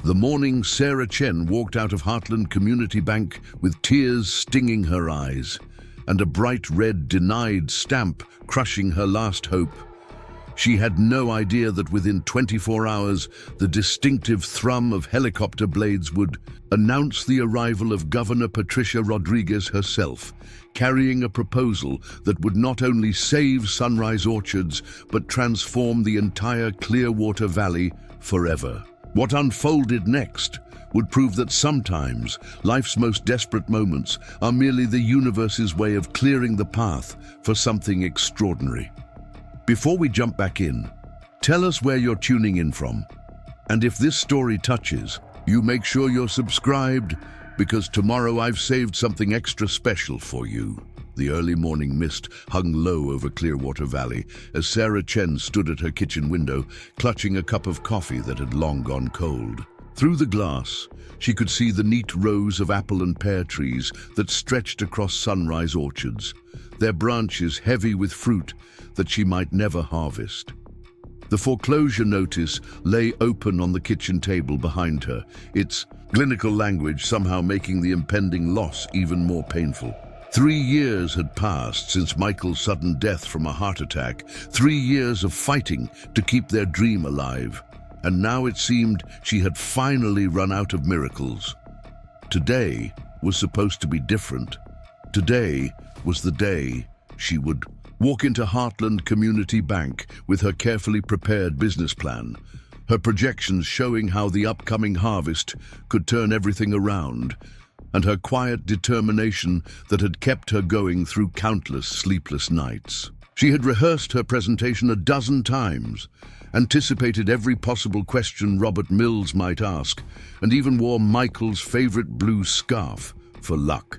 The morning Sarah Chen walked out of Heartland Community Bank with tears stinging her eyes and a bright red denied stamp crushing her last hope. She had no idea that within 24 hours, the distinctive thrum of helicopter blades would announce the arrival of Governor Patricia Rodriguez herself, carrying a proposal that would not only save Sunrise Orchards, but transform the entire Clearwater Valley forever. What unfolded next would prove that sometimes life's most desperate moments are merely the universe's way of clearing the path for something extraordinary. Before we jump back in, tell us where you're tuning in from. And if this story touches, you make sure you're subscribed, because tomorrow I've saved something extra special for you. The early morning mist hung low over Clearwater Valley as Sarah Chen stood at her kitchen window, clutching a cup of coffee that had long gone cold. Through the glass, she could see the neat rows of apple and pear trees that stretched across Sunrise Orchards, their branches heavy with fruit that she might never harvest. The foreclosure notice lay open on the kitchen table behind her, its clinical language somehow making the impending loss even more painful. 3 years had passed since Michael's sudden death from a heart attack, 3 years of fighting to keep their dream alive. And now it seemed she had finally run out of miracles. Today was supposed to be different. Today was the day she would walk into Heartland Community Bank with her carefully prepared business plan, her projections showing how the upcoming harvest could turn everything around, and her quiet determination that had kept her going through countless sleepless nights. She had rehearsed her presentation a dozen times, anticipated every possible question Robert Mills might ask, and even wore Michael's favorite blue scarf for luck.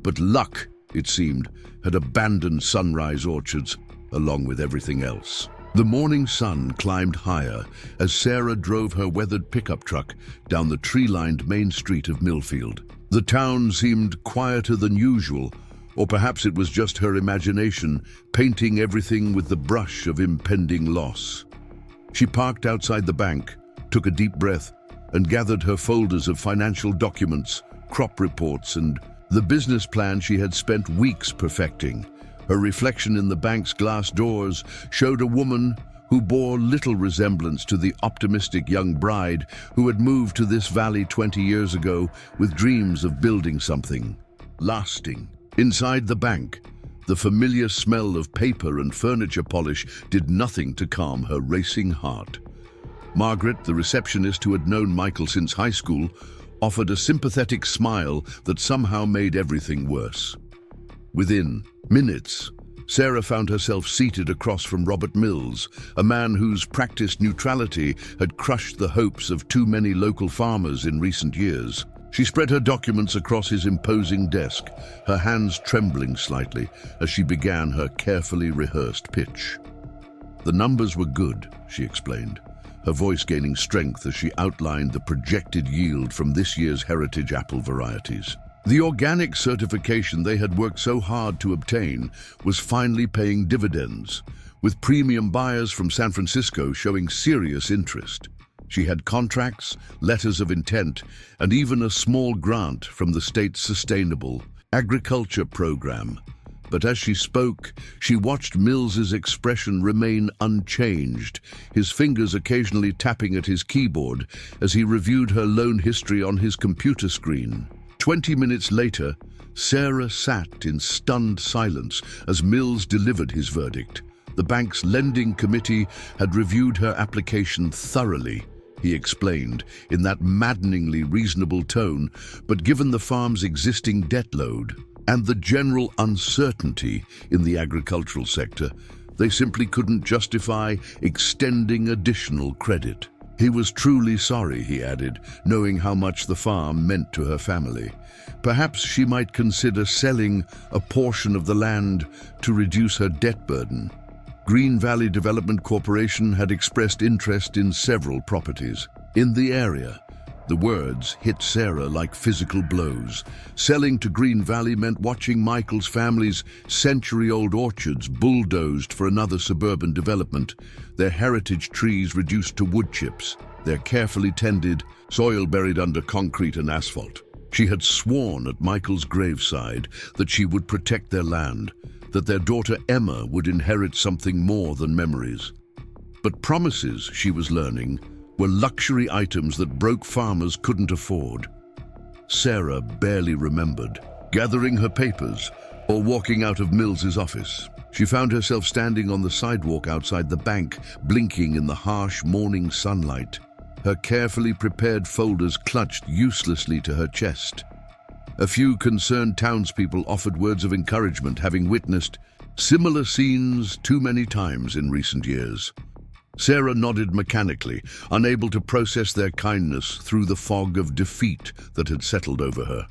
But luck, it seemed, had abandoned Sunrise Orchards along with everything else. The morning sun climbed higher as Sarah drove her weathered pickup truck down the tree-lined main street of Millfield. The town seemed quieter than usual, or perhaps it was just her imagination painting everything with the brush of impending loss. She parked outside the bank, took a deep breath, and gathered her folders of financial documents, crop reports, and the business plan she had spent weeks perfecting. Her reflection in the bank's glass doors showed a woman who bore little resemblance to the optimistic young bride who had moved to this valley 20 years ago with dreams of building something lasting. Inside the bank, the familiar smell of paper and furniture polish did nothing to calm her racing heart. Margaret, the receptionist who had known Michael since high school, offered a sympathetic smile that somehow made everything worse. Within minutes, Sarah found herself seated across from Robert Mills, a man whose practiced neutrality had crushed the hopes of too many local farmers in recent years. She spread her documents across his imposing desk, her hands trembling slightly as she began her carefully rehearsed pitch. The numbers were good, she explained, her voice gaining strength as she outlined the projected yield from this year's heritage apple varieties. The organic certification they had worked so hard to obtain was finally paying dividends, with premium buyers from San Francisco showing serious interest. She had contracts, letters of intent, and even a small grant from the state's Sustainable Agriculture Program. But as she spoke, she watched Mills's expression remain unchanged, his fingers occasionally tapping at his keyboard as he reviewed her loan history on his computer screen. 20 minutes later, Sarah sat in stunned silence as Mills delivered his verdict. The bank's lending committee had reviewed her application thoroughly, he explained, in that maddeningly reasonable tone, but given the farm's existing debt load and the general uncertainty in the agricultural sector, they simply couldn't justify extending additional credit. He was truly sorry, he added, knowing how much the farm meant to her family. Perhaps she might consider selling a portion of the land to reduce her debt burden. Green Valley Development Corporation had expressed interest in several properties in the area, The words hit Sarah like physical blows. Selling to Green Valley meant watching Michael's family's century-old orchards bulldozed for another suburban development, their heritage trees reduced to wood chips, their carefully tended, soil buried under concrete and asphalt. She had sworn at Michael's graveside that she would protect their land, that their daughter Emma would inherit something more than memories. But promises, she was learning, were luxury items that broke farmers couldn't afford. Sarah barely remembered gathering her papers or walking out of Mills's office. She found herself standing on the sidewalk outside the bank, blinking in the harsh morning sunlight, her carefully prepared folders clutched uselessly to her chest. A few concerned townspeople offered words of encouragement, having witnessed similar scenes too many times in recent years. Sarah nodded mechanically, unable to process their kindness through the fog of defeat that had settled over her.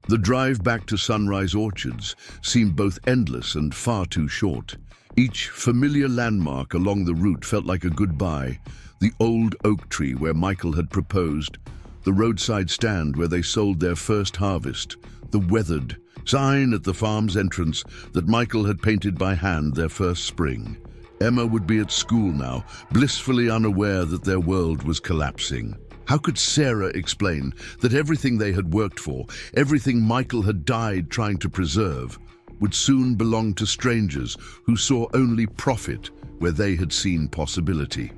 The drive back to Sunrise Orchards seemed both endless and far too short. Each familiar landmark along the route felt like a goodbye. The old oak tree where Michael had proposed, the roadside stand where they sold their first harvest, the weathered sign at the farm's entrance that Michael had painted by hand their first spring. Emma would be at school now, blissfully unaware that their world was collapsing. How could Sarah explain that everything they had worked for, everything Michael had died trying to preserve, would soon belong to strangers who saw only profit where they had seen possibility?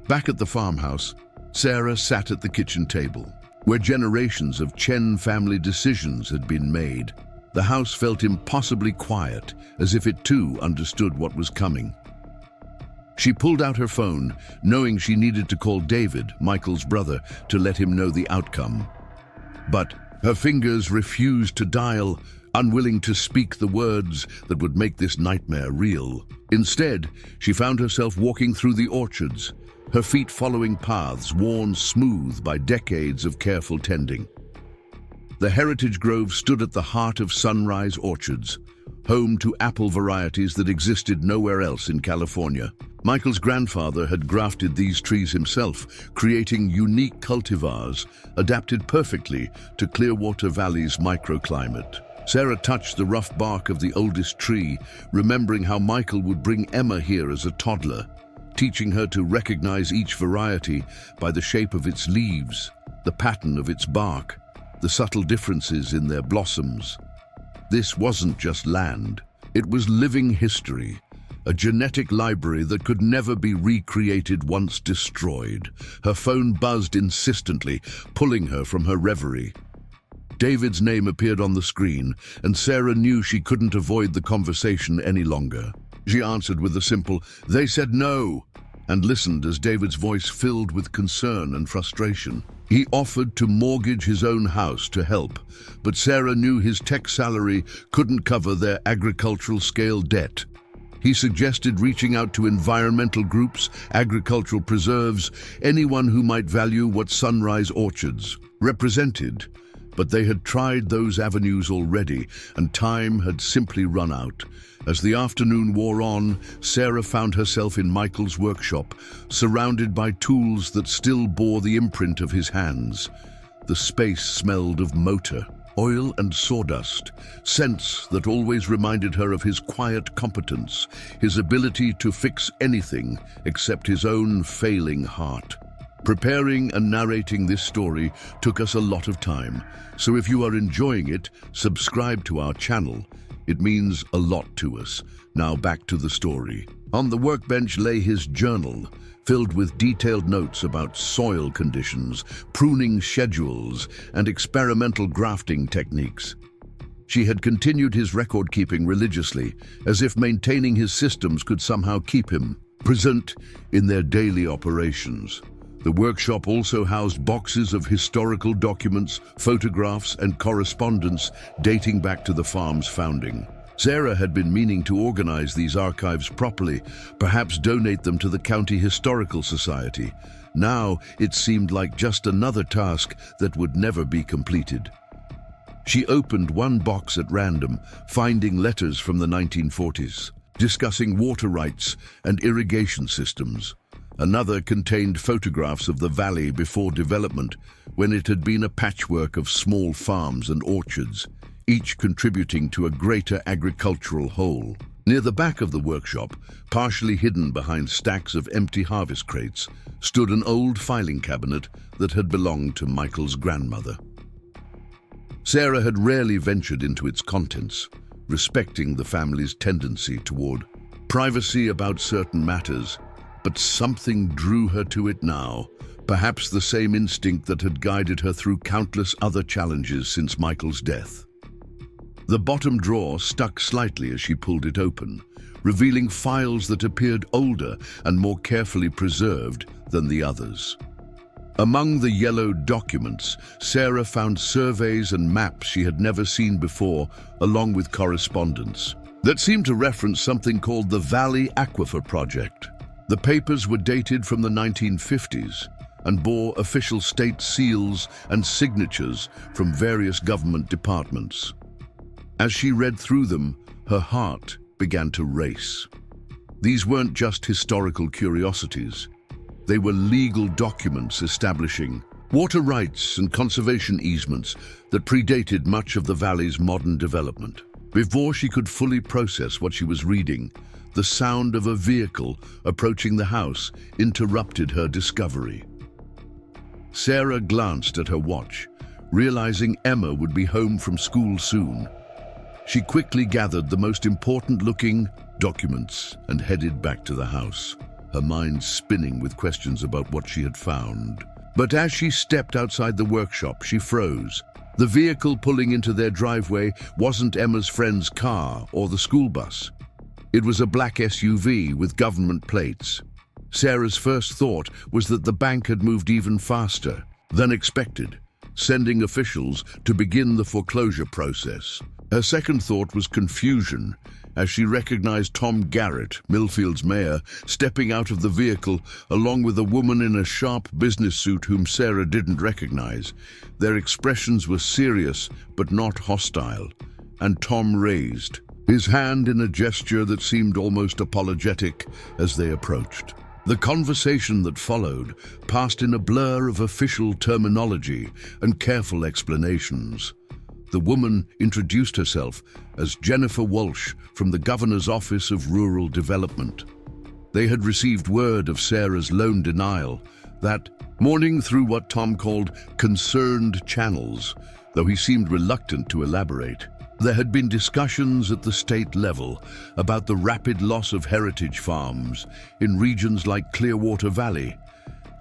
Back at the farmhouse, Sarah sat at the kitchen table, where generations of Chen family decisions had been made. The house felt impossibly quiet, as if it too understood what was coming. She pulled out her phone, knowing she needed to call David, Michael's brother, to let him know the outcome. But her fingers refused to dial, unwilling to speak the words that would make this nightmare real. Instead, she found herself walking through the orchards, her feet following paths worn smooth by decades of careful tending. The heritage grove stood at the heart of Sunrise Orchards, home to apple varieties that existed nowhere else in California. Michael's grandfather had grafted these trees himself, creating unique cultivars adapted perfectly to Clearwater Valley's microclimate. Sarah touched the rough bark of the oldest tree, remembering how Michael would bring Emma here as a toddler, teaching her to recognize each variety by the shape of its leaves, the pattern of its bark, the subtle differences in their blossoms. This wasn't just land, it was living history, a genetic library that could never be recreated once destroyed. Her phone buzzed insistently, pulling her from her reverie. David's name appeared on the screen, and Sarah knew she couldn't avoid the conversation any longer. She answered with a simple, "They said no," and listened as David's voice filled with concern and frustration. He offered to mortgage his own house to help, but Sarah knew his tech salary couldn't cover their agricultural-scale debt. He suggested reaching out to environmental groups, agricultural preserves, anyone who might value what Sunrise Orchards represented. But they had tried those avenues already, and time had simply run out. As the afternoon wore on, Sarah found herself in Michael's workshop, surrounded by tools that still bore the imprint of his hands. The space smelled of motor, oil and sawdust, scents that always reminded her of his quiet competence, his ability to fix anything except his own failing heart. Preparing and narrating this story took us a lot of time, so if you are enjoying it, subscribe to our channel. It means a lot to us. Now back to the story. On the workbench lay his journal, filled with detailed notes about soil conditions, pruning schedules, and experimental grafting techniques. She had continued his record-keeping religiously, as if maintaining his systems could somehow keep him present in their daily operations. The workshop also housed boxes of historical documents, photographs, and correspondence dating back to the farm's founding. Sarah had been meaning to organize these archives properly, perhaps donate them to the County Historical Society. Now it seemed like just another task that would never be completed. She opened one box at random, finding letters from the 1940s, discussing water rights and irrigation systems. Another contained photographs of the valley before development, when it had been a patchwork of small farms and orchards, each contributing to a greater agricultural whole. Near the back of the workshop, partially hidden behind stacks of empty harvest crates, stood an old filing cabinet that had belonged to Michael's grandmother. Sarah had rarely ventured into its contents, respecting the family's tendency toward privacy about certain matters, but something drew her to it now, perhaps the same instinct that had guided her through countless other challenges since Michael's death. The bottom drawer stuck slightly as she pulled it open, revealing files that appeared older and more carefully preserved than the others. Among the yellowed documents, Sarah found surveys and maps she had never seen before, along with correspondence that seemed to reference something called the Valley Aquifer Project. The papers were dated from the 1950s and bore official state seals and signatures from various government departments. As she read through them, her heart began to race. These weren't just historical curiosities. They were legal documents establishing water rights and conservation easements that predated much of the valley's modern development. Before she could fully process what she was reading, the sound of a vehicle approaching the house interrupted her discovery. Sarah glanced at her watch, realizing Emma would be home from school soon. She quickly gathered the most important-looking documents and headed back to the house, her mind spinning with questions about what she had found. But as she stepped outside the workshop, she froze. The vehicle pulling into their driveway wasn't Emma's friend's car or the school bus. It was a black SUV with government plates. Sarah's first thought was that the bank had moved even faster than expected, sending officials to begin the foreclosure process. Her second thought was confusion, as she recognized Tom Garrett, Millfield's mayor, stepping out of the vehicle along with a woman in a sharp business suit whom Sarah didn't recognize. Their expressions were serious but not hostile, and Tom raised his hand in a gesture that seemed almost apologetic as they approached. The conversation that followed passed in a blur of official terminology and careful explanations. The woman introduced herself as Jennifer Walsh from the Governor's Office of Rural Development. They had received word of Sarah's loan denial that morning through what Tom called concerned channels, though he seemed reluctant to elaborate. There had been discussions at the state level about the rapid loss of heritage farms in regions like Clearwater Valley,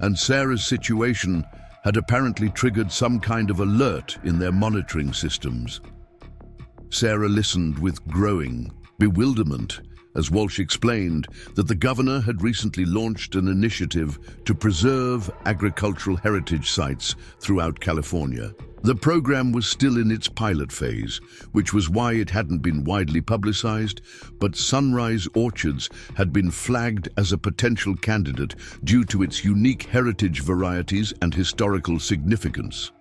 and Sarah's situation had apparently triggered some kind of alert in their monitoring systems. Sarah listened with growing bewilderment as Walsh explained that the governor had recently launched an initiative to preserve agricultural heritage sites throughout California. The program was still in its pilot phase, which was why it hadn't been widely publicized, but Sunrise Orchards had been flagged as a potential candidate due to its unique heritage varieties and historical significance.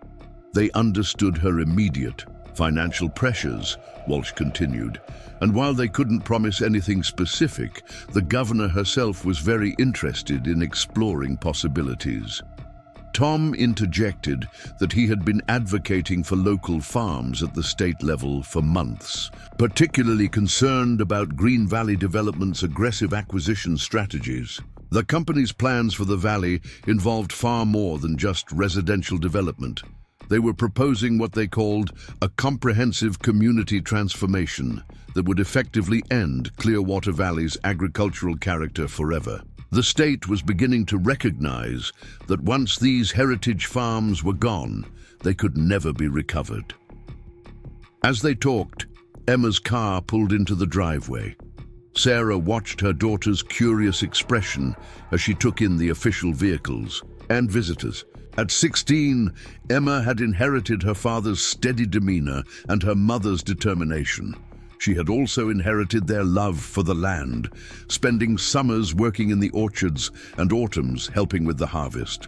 They understood her immediate financial pressures, Walsh continued, and while they couldn't promise anything specific, the governor herself was very interested in exploring possibilities. Tom interjected that he had been advocating for local farms at the state level for months, particularly concerned about Green Valley Development's aggressive acquisition strategies. The company's plans for the valley involved far more than just residential development. They were proposing what they called a comprehensive community transformation that would effectively end Clearwater Valley's agricultural character forever. The state was beginning to recognize that once these heritage farms were gone, they could never be recovered. As they talked, Emma's car pulled into the driveway. Sarah watched her daughter's curious expression as she took in the official vehicles and visitors. At 16, Emma had inherited her father's steady demeanor and her mother's determination. She had also inherited their love for the land, spending summers working in the orchards and autumns helping with the harvest.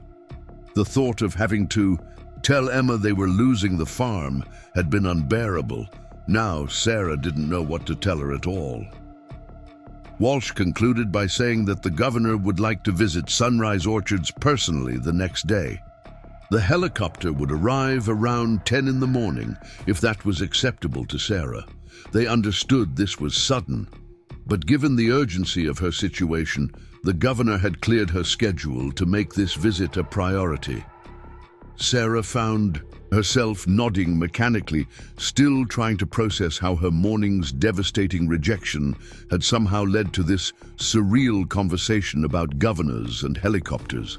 The thought of having to tell Emma they were losing the farm had been unbearable. Now Sarah didn't know what to tell her at all. Walsh concluded by saying that the governor would like to visit Sunrise Orchards personally the next day. The helicopter would arrive around 10 in the morning, if that was acceptable to Sarah. They understood this was sudden, but given the urgency of her situation, the governor had cleared her schedule to make this visit a priority. Sarah found herself nodding mechanically, still trying to process how her morning's devastating rejection had somehow led to this surreal conversation about governors and helicopters.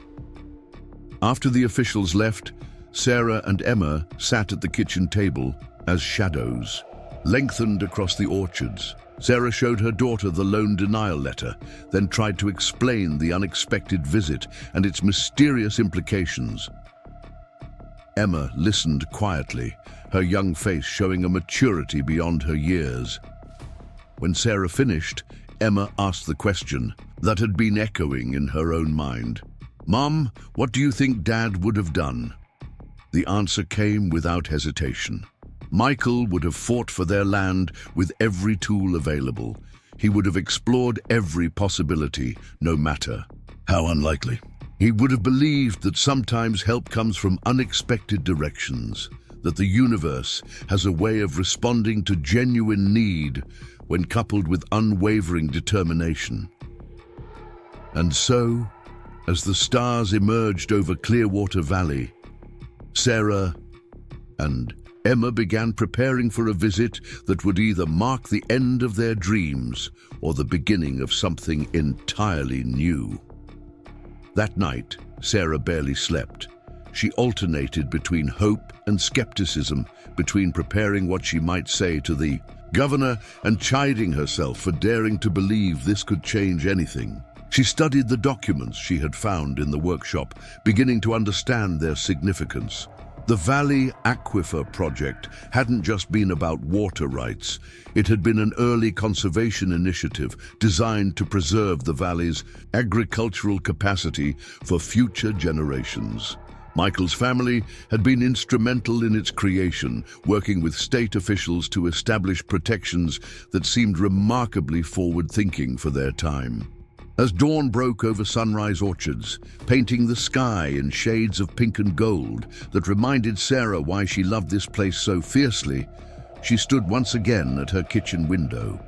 After the officials left, Sarah and Emma sat at the kitchen table as shadows lengthened across the orchards. Sarah showed her daughter the loan denial letter, then tried to explain the unexpected visit and its mysterious implications. Emma listened quietly, her young face showing a maturity beyond her years. When Sarah finished, Emma asked the question that had been echoing in her own mind. "Mom, what do you think Dad would have done?" The answer came without hesitation. Michael would have fought for their land with every tool available. He would have explored every possibility, no matter how unlikely. He would have believed that sometimes help comes from unexpected directions, that the universe has a way of responding to genuine need when coupled with unwavering determination. And so, as the stars emerged over Clearwater Valley, Sarah and Emma began preparing for a visit that would either mark the end of their dreams or the beginning of something entirely new. That night, Sarah barely slept. She alternated between hope and skepticism, between preparing what she might say to the governor and chiding herself for daring to believe this could change anything. She studied the documents she had found in the workshop, beginning to understand their significance. The Valley Aquifer project hadn't just been about water rights. It had been an early conservation initiative designed to preserve the valley's agricultural capacity for future generations. Michael's family had been instrumental in its creation, working with state officials to establish protections that seemed remarkably forward-thinking for their time. As dawn broke over Sunrise Orchards, painting the sky in shades of pink and gold that reminded Sarah why she loved this place so fiercely, she stood once again at her kitchen window.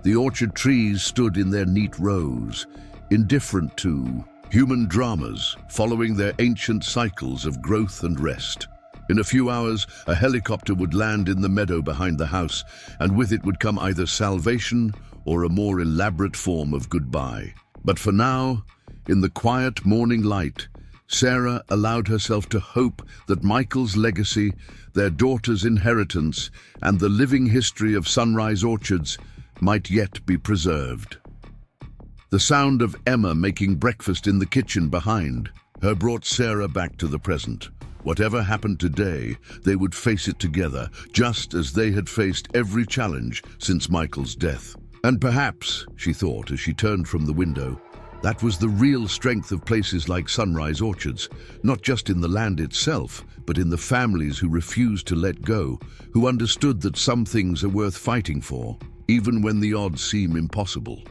The orchard trees stood in their neat rows, indifferent to human dramas, following their ancient cycles of growth and rest. In a few hours, a helicopter would land in the meadow behind the house, and with it would come either salvation or a more elaborate form of goodbye. But for now, in the quiet morning light, Sarah allowed herself to hope that Michael's legacy, their daughter's inheritance, and the living history of Sunrise Orchards might yet be preserved. The sound of Emma making breakfast in the kitchen behind her brought Sarah back to the present. Whatever happened today, they would face it together, just as they had faced every challenge since Michael's death. And perhaps, she thought as she turned from the window, that was the real strength of places like Sunrise Orchards, not just in the land itself, but in the families who refused to let go, who understood that some things are worth fighting for, even when the odds seem impossible.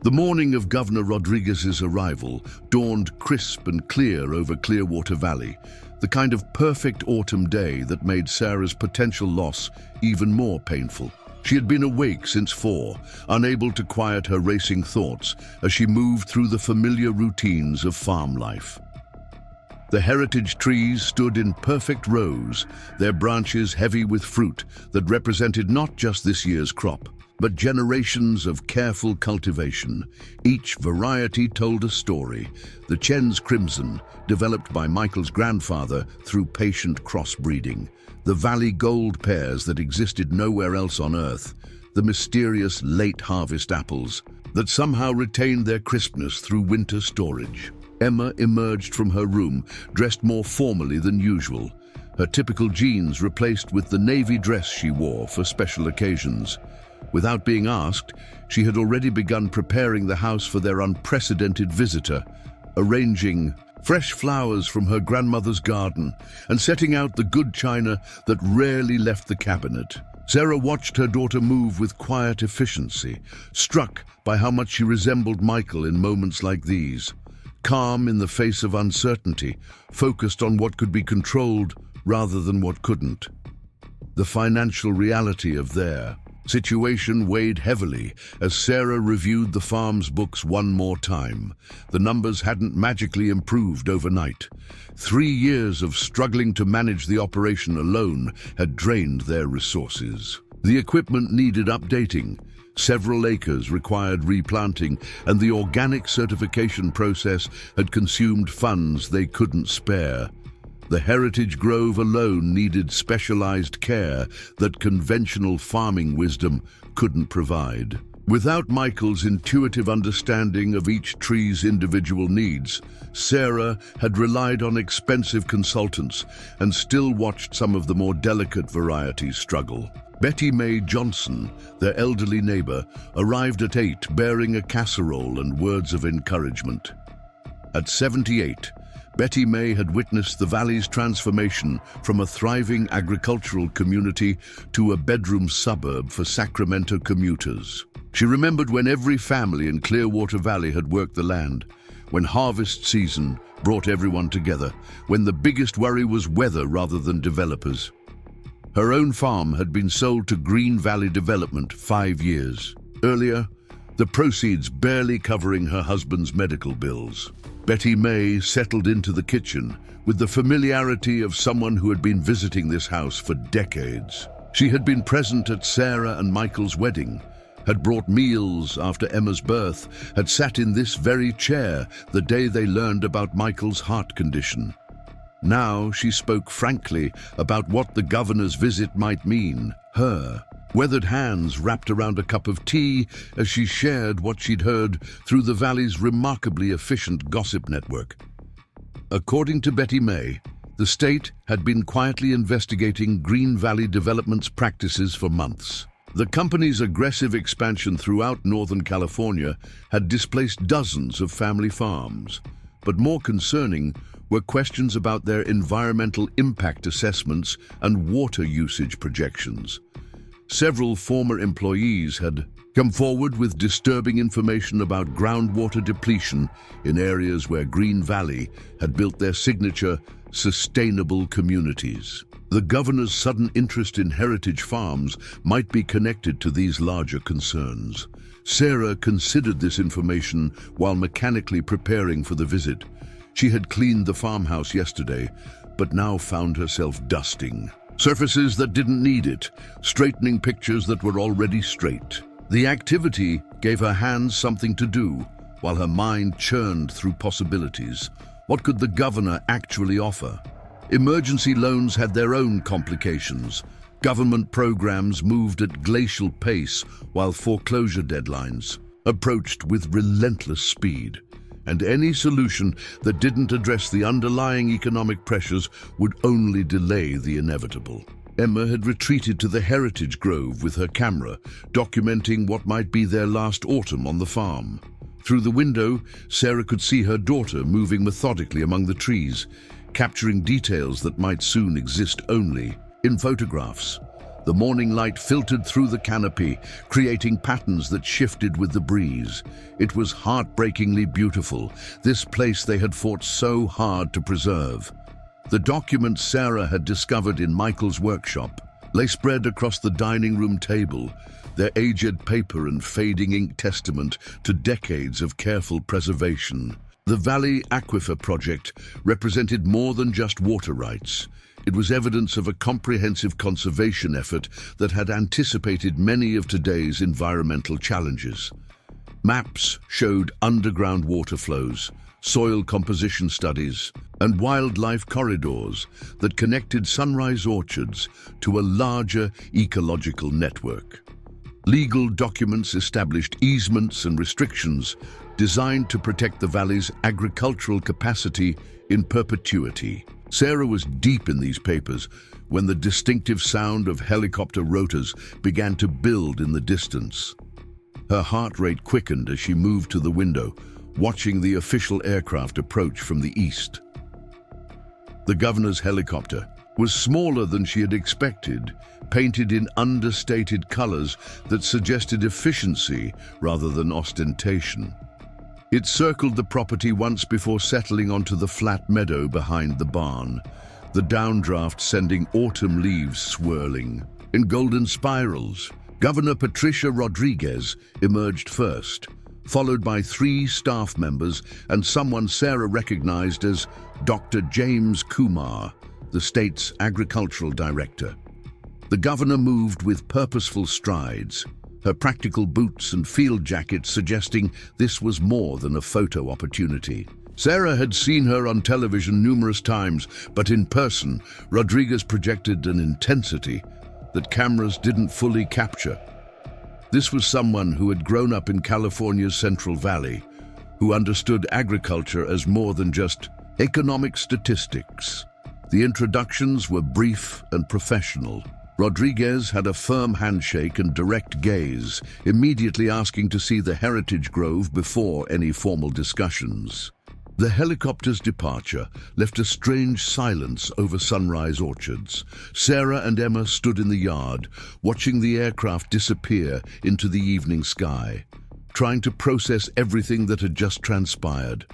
The morning of Governor Rodriguez's arrival dawned crisp and clear over Clearwater Valley, the kind of perfect autumn day that made Sarah's potential loss even more painful. She had been awake since 4, unable to quiet her racing thoughts as she moved through the familiar routines of farm life. The heritage trees stood in perfect rows, their branches heavy with fruit that represented not just this year's crop, but generations of careful cultivation. Each variety told a story. The Chen's Crimson, developed by Michael's grandfather through patient crossbreeding. The Valley Gold pears that existed nowhere else on Earth. The mysterious late-harvest apples that somehow retained their crispness through winter storage. Emma emerged from her room, dressed more formally than usual, her typical jeans replaced with the navy dress she wore for special occasions. Without being asked, she had already begun preparing the house for their unprecedented visitor, arranging fresh flowers from her grandmother's garden and setting out the good china that rarely left the cabinet. Sarah watched her daughter move with quiet efficiency, struck by how much she resembled Michael in moments like these. Calm in the face of uncertainty, focused on what could be controlled rather than what couldn't. The financial reality of their situation weighed heavily as Sarah reviewed the farm's books one more time. The numbers hadn't magically improved overnight. 3 years of struggling to manage the operation alone had drained their resources. The equipment needed updating. Several acres required replanting, and the organic certification process had consumed funds they couldn't spare. The heritage grove alone needed specialized care that conventional farming wisdom couldn't provide. Without Michael's intuitive understanding of each tree's individual needs, Sarah had relied on expensive consultants and still watched some of the more delicate varieties struggle. Betty Mae Johnson, their elderly neighbor, arrived at 8 bearing a casserole and words of encouragement. At 78, Betty Mae had witnessed the valley's transformation from a thriving agricultural community to a bedroom suburb for Sacramento commuters. She remembered when every family in Clearwater Valley had worked the land, when harvest season brought everyone together, when the biggest worry was weather rather than developers. Her own farm had been sold to Green Valley Development 5 years earlier, the proceeds barely covering her husband's medical bills. Betty Mae settled into the kitchen with the familiarity of someone who had been visiting this house for decades. She had been present at Sarah and Michael's wedding, had brought meals after Emma's birth, had sat in this very chair the day they learned about Michael's heart condition. Now she spoke frankly about what the governor's visit might mean. Her weathered hands wrapped around a cup of tea as she shared what she'd heard through the valley's remarkably efficient gossip network. According to Betty Mae, the state had been quietly investigating Green Valley Development's practices for months. The company's aggressive expansion throughout Northern California had displaced dozens of family farms, but more concerning were questions about their environmental impact assessments and water usage projections. Several former employees had come forward with disturbing information about groundwater depletion in areas where Green Valley had built their signature sustainable communities. The governor's sudden interest in heritage farms might be connected to these larger concerns. Sarah considered this information while mechanically preparing for the visit. She had cleaned the farmhouse yesterday, but now found herself dusting surfaces that didn't need it, straightening pictures that were already straight. The activity gave her hands something to do, while her mind churned through possibilities. What could the governor actually offer? Emergency loans had their own complications. Government programs moved at glacial pace, while foreclosure deadlines approached with relentless speed. And any solution that didn't address the underlying economic pressures would only delay the inevitable. Emma had retreated to the heritage grove with her camera, documenting what might be their last autumn on the farm. Through the window, Sarah could see her daughter moving methodically among the trees, capturing details that might soon exist only in photographs. The morning light filtered through the canopy, creating patterns that shifted with the breeze. It was heartbreakingly beautiful, this place they had fought so hard to preserve. The documents Sarah had discovered in Michael's workshop lay spread across the dining room table, their aged paper and fading ink testament to decades of careful preservation. The Valley Aquifer Project represented more than just water rights. It was evidence of a comprehensive conservation effort that had anticipated many of today's environmental challenges. Maps showed underground water flows, soil composition studies, and wildlife corridors that connected sunrise orchards to a larger ecological network. Legal documents established easements and restrictions designed to protect the valley's agricultural capacity in perpetuity. Sarah was deep in these papers when the distinctive sound of helicopter rotors began to build in the distance. Her heart rate quickened as she moved to the window, watching the official aircraft approach from the east. The governor's helicopter, was smaller than she had expected, painted in understated colors that suggested efficiency rather than ostentation. It circled the property once before settling onto the flat meadow behind the barn, the downdraft sending autumn leaves swirling. In golden spirals, Governor Patricia Rodriguez emerged first, followed by 3 staff members and someone Sarah recognized as Dr. James Kumar, the state's agricultural director. The governor moved with purposeful strides, her practical boots and field jacket suggesting this was more than a photo opportunity. Sarah had seen her on television numerous times, but in person, Rodriguez projected an intensity that cameras didn't fully capture. This was someone who had grown up in California's Central Valley, who understood agriculture as more than just economic statistics. The introductions were brief and professional. Rodriguez had a firm handshake and direct gaze, immediately asking to see the heritage grove before any formal discussions. The helicopter's departure left a strange silence over Sunrise Orchards. Sarah and Emma stood in the yard, watching the aircraft disappear into the evening sky, trying to process everything that had just transpired.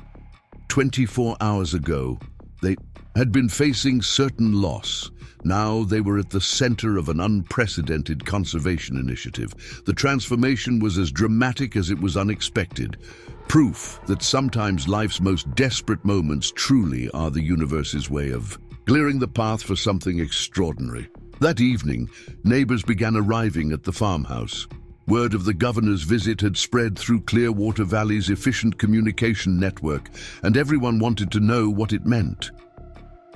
24 hours ago, they had been facing certain loss. Now they were at the center of an unprecedented conservation initiative. The transformation was as dramatic as it was unexpected. Proof that sometimes life's most desperate moments truly are the universe's way of clearing the path for something extraordinary. That evening, neighbors began arriving at the farmhouse. Word of the governor's visit had spread through Clearwater Valley's efficient communication network, and everyone wanted to know what it meant.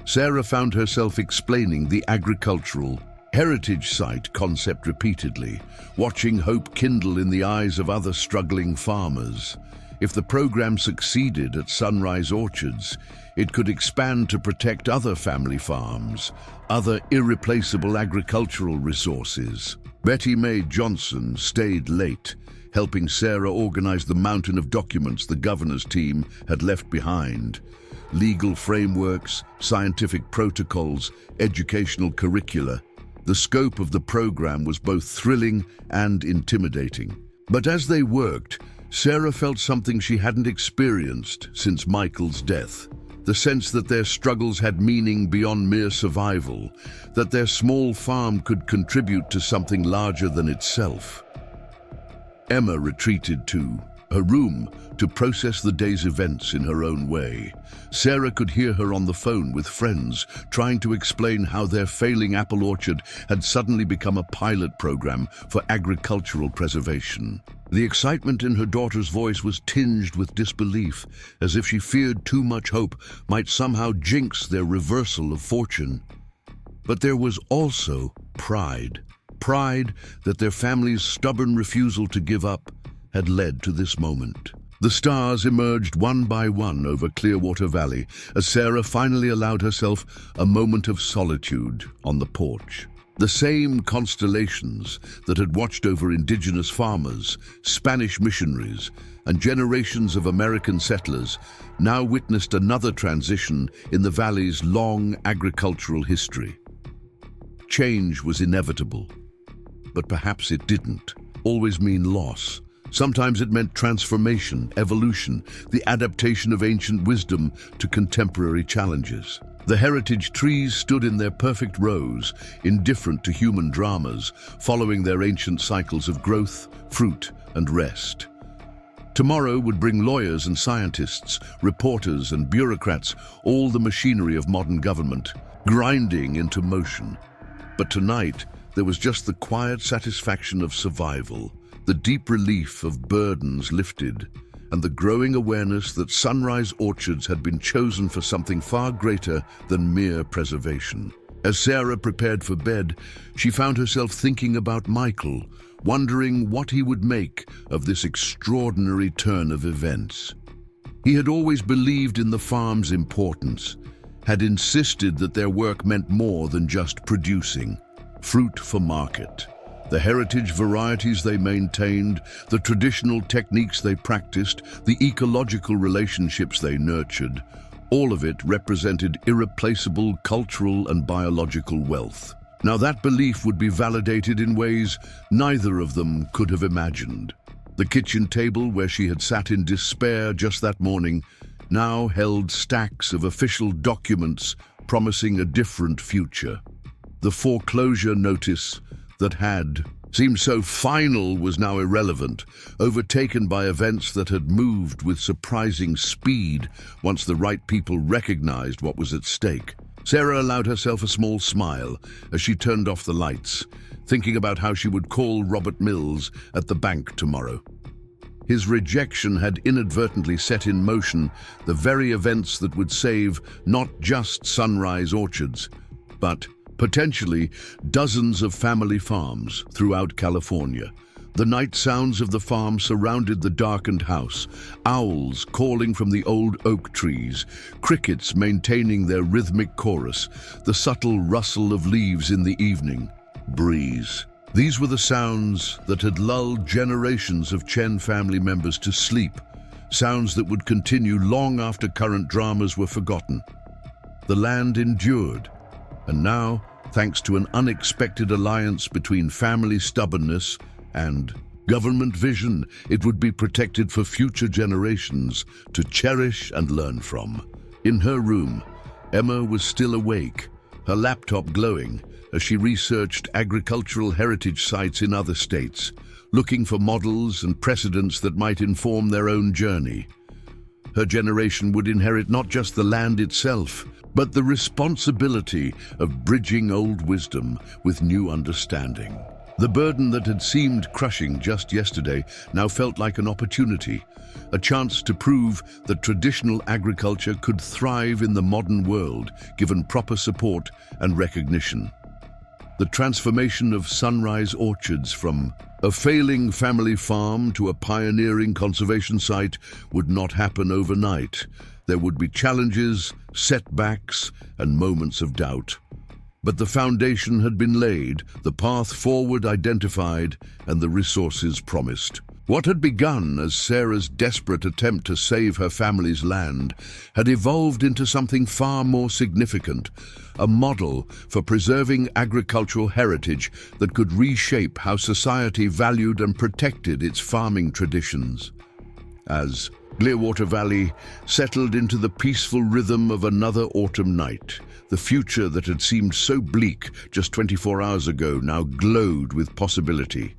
Sarah found herself explaining the agricultural heritage site concept repeatedly, watching hope kindle in the eyes of other struggling farmers. If the program succeeded at Sunrise Orchards, it could expand to protect other family farms, other irreplaceable agricultural resources. Betty Mae Johnson stayed late, helping Sarah organize the mountain of documents the governor's team had left behind. Legal frameworks, scientific protocols, educational curricula. The scope of the program was both thrilling and intimidating. But as they worked, Sarah felt something she hadn't experienced since Michael's death. The sense that their struggles had meaning beyond mere survival, that their small farm could contribute to something larger than itself. Emma retreated to her room to process the day's events in her own way. Sarah could hear her on the phone with friends, trying to explain how their failing apple orchard had suddenly become a pilot program for agricultural preservation. The excitement in her daughter's voice was tinged with disbelief, as if she feared too much hope might somehow jinx their reversal of fortune. But there was also pride. Pride that their family's stubborn refusal to give up had led to this moment. The stars emerged one by one over Clearwater Valley as Sarah finally allowed herself a moment of solitude on the porch. The same constellations that had watched over indigenous farmers, Spanish missionaries, and generations of American settlers now witnessed another transition in the valley's long agricultural history. Change was inevitable, but perhaps it didn't always mean loss. Sometimes it meant transformation, evolution, the adaptation of ancient wisdom to contemporary challenges. The heritage trees stood in their perfect rows, indifferent to human dramas, following their ancient cycles of growth, fruit, and rest. Tomorrow would bring lawyers and scientists, reporters and bureaucrats, all the machinery of modern government, grinding into motion. But tonight, there was just the quiet satisfaction of survival, the deep relief of burdens lifted, and the growing awareness that Sunrise Orchards had been chosen for something far greater than mere preservation. As Sarah prepared for bed, she found herself thinking about Michael, wondering what he would make of this extraordinary turn of events. He had always believed in the farm's importance, had insisted that their work meant more than just producing fruit for market. The heritage varieties they maintained, the traditional techniques they practiced, the ecological relationships they nurtured, All of it represented irreplaceable cultural and biological wealth. Now that belief would be validated in ways neither of them could have imagined. The kitchen table where she had sat in despair just that morning now held stacks of official documents promising a different future. The foreclosure notice that had seemed so final was now irrelevant, overtaken by events that had moved with surprising speed once the right people recognized what was at stake. Sarah allowed herself a small smile as she turned off the lights, thinking about how she would call Robert Mills at the bank tomorrow. His rejection had inadvertently set in motion the very events that would save not just Sunrise Orchards, but potentially dozens of family farms throughout California. The night sounds of the farm surrounded the darkened house, owls calling from the old oak trees, crickets maintaining their rhythmic chorus, the subtle rustle of leaves in the evening breeze. These were the sounds that had lulled generations of Chen family members to sleep, sounds that would continue long after current dramas were forgotten. The land endured, and now, thanks to an unexpected alliance between family stubbornness and government vision, it would be protected for future generations to cherish and learn from. In her room, Emma was still awake, her laptop glowing as she researched agricultural heritage sites in other states, looking for models and precedents that might inform their own journey. Her generation would inherit not just the land itself, but the responsibility of bridging old wisdom with new understanding. The burden that had seemed crushing just yesterday now felt like an opportunity, a chance to prove that traditional agriculture could thrive in the modern world, given proper support and recognition. The transformation of Sunrise Orchards from a failing family farm to a pioneering conservation site would not happen overnight. There would be challenges, setbacks, and moments of doubt. But the foundation had been laid, the path forward identified, and the resources promised. What had begun as Sarah's desperate attempt to save her family's land had evolved into something far more significant, a model for preserving agricultural heritage that could reshape how society valued and protected its farming traditions. As Clearwater Valley settled into the peaceful rhythm of another autumn night, the future that had seemed so bleak just 24 hours ago now glowed with possibility.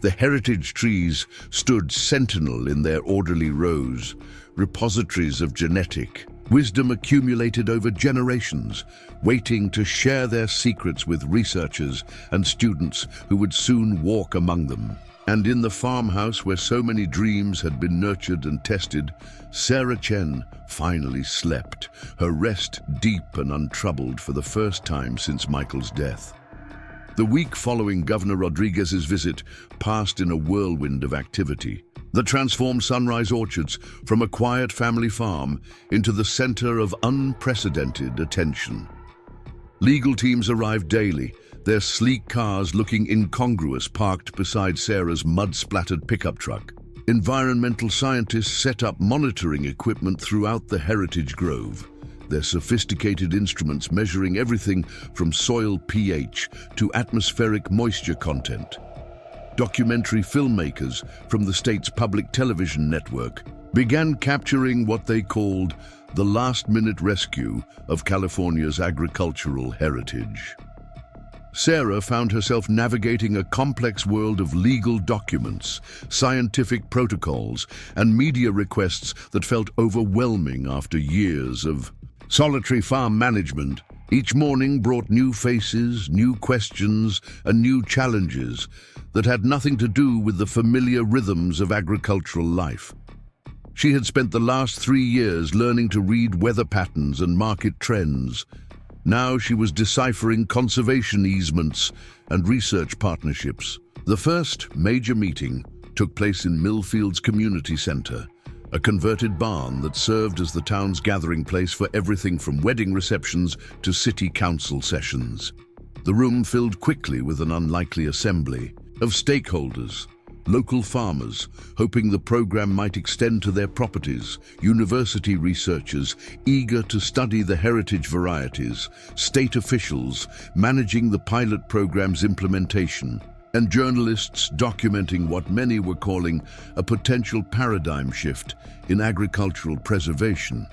The heritage trees stood sentinel in their orderly rows, repositories of genetic wisdom accumulated over generations, waiting to share their secrets with researchers and students who would soon walk among them. And in the farmhouse where so many dreams had been nurtured and tested, Sarah Chen finally slept, her rest deep and untroubled for the first time since Michael's death. The week following Governor Rodriguez's visit passed in a whirlwind of activity that transformed Sunrise Orchards from a quiet family farm into the center of unprecedented attention. Legal teams arrived daily, their sleek cars looking incongruous parked beside Sarah's mud-splattered pickup truck. Environmental scientists set up monitoring equipment throughout the heritage grove, their sophisticated instruments measuring everything from soil pH to atmospheric moisture content. Documentary filmmakers from the state's public television network began capturing what they called the last-minute rescue of California's agricultural heritage. Sarah found herself navigating a complex world of legal documents, scientific protocols, and media requests that felt overwhelming after years of solitary farm management. Each morning brought new faces, new questions, and new challenges that had nothing to do with the familiar rhythms of agricultural life. She had spent the last 3 years learning to read weather patterns and market trends. Now she was deciphering conservation easements and research partnerships. The first major meeting took place in Millfield's Community Center, a converted barn that served as the town's gathering place for everything from wedding receptions to city council sessions. The room filled quickly with an unlikely assembly of stakeholders, local farmers, hoping the program might extend to their properties, university researchers eager to study the heritage varieties, state officials managing the pilot program's implementation, and journalists documenting what many were calling a potential paradigm shift in agricultural preservation.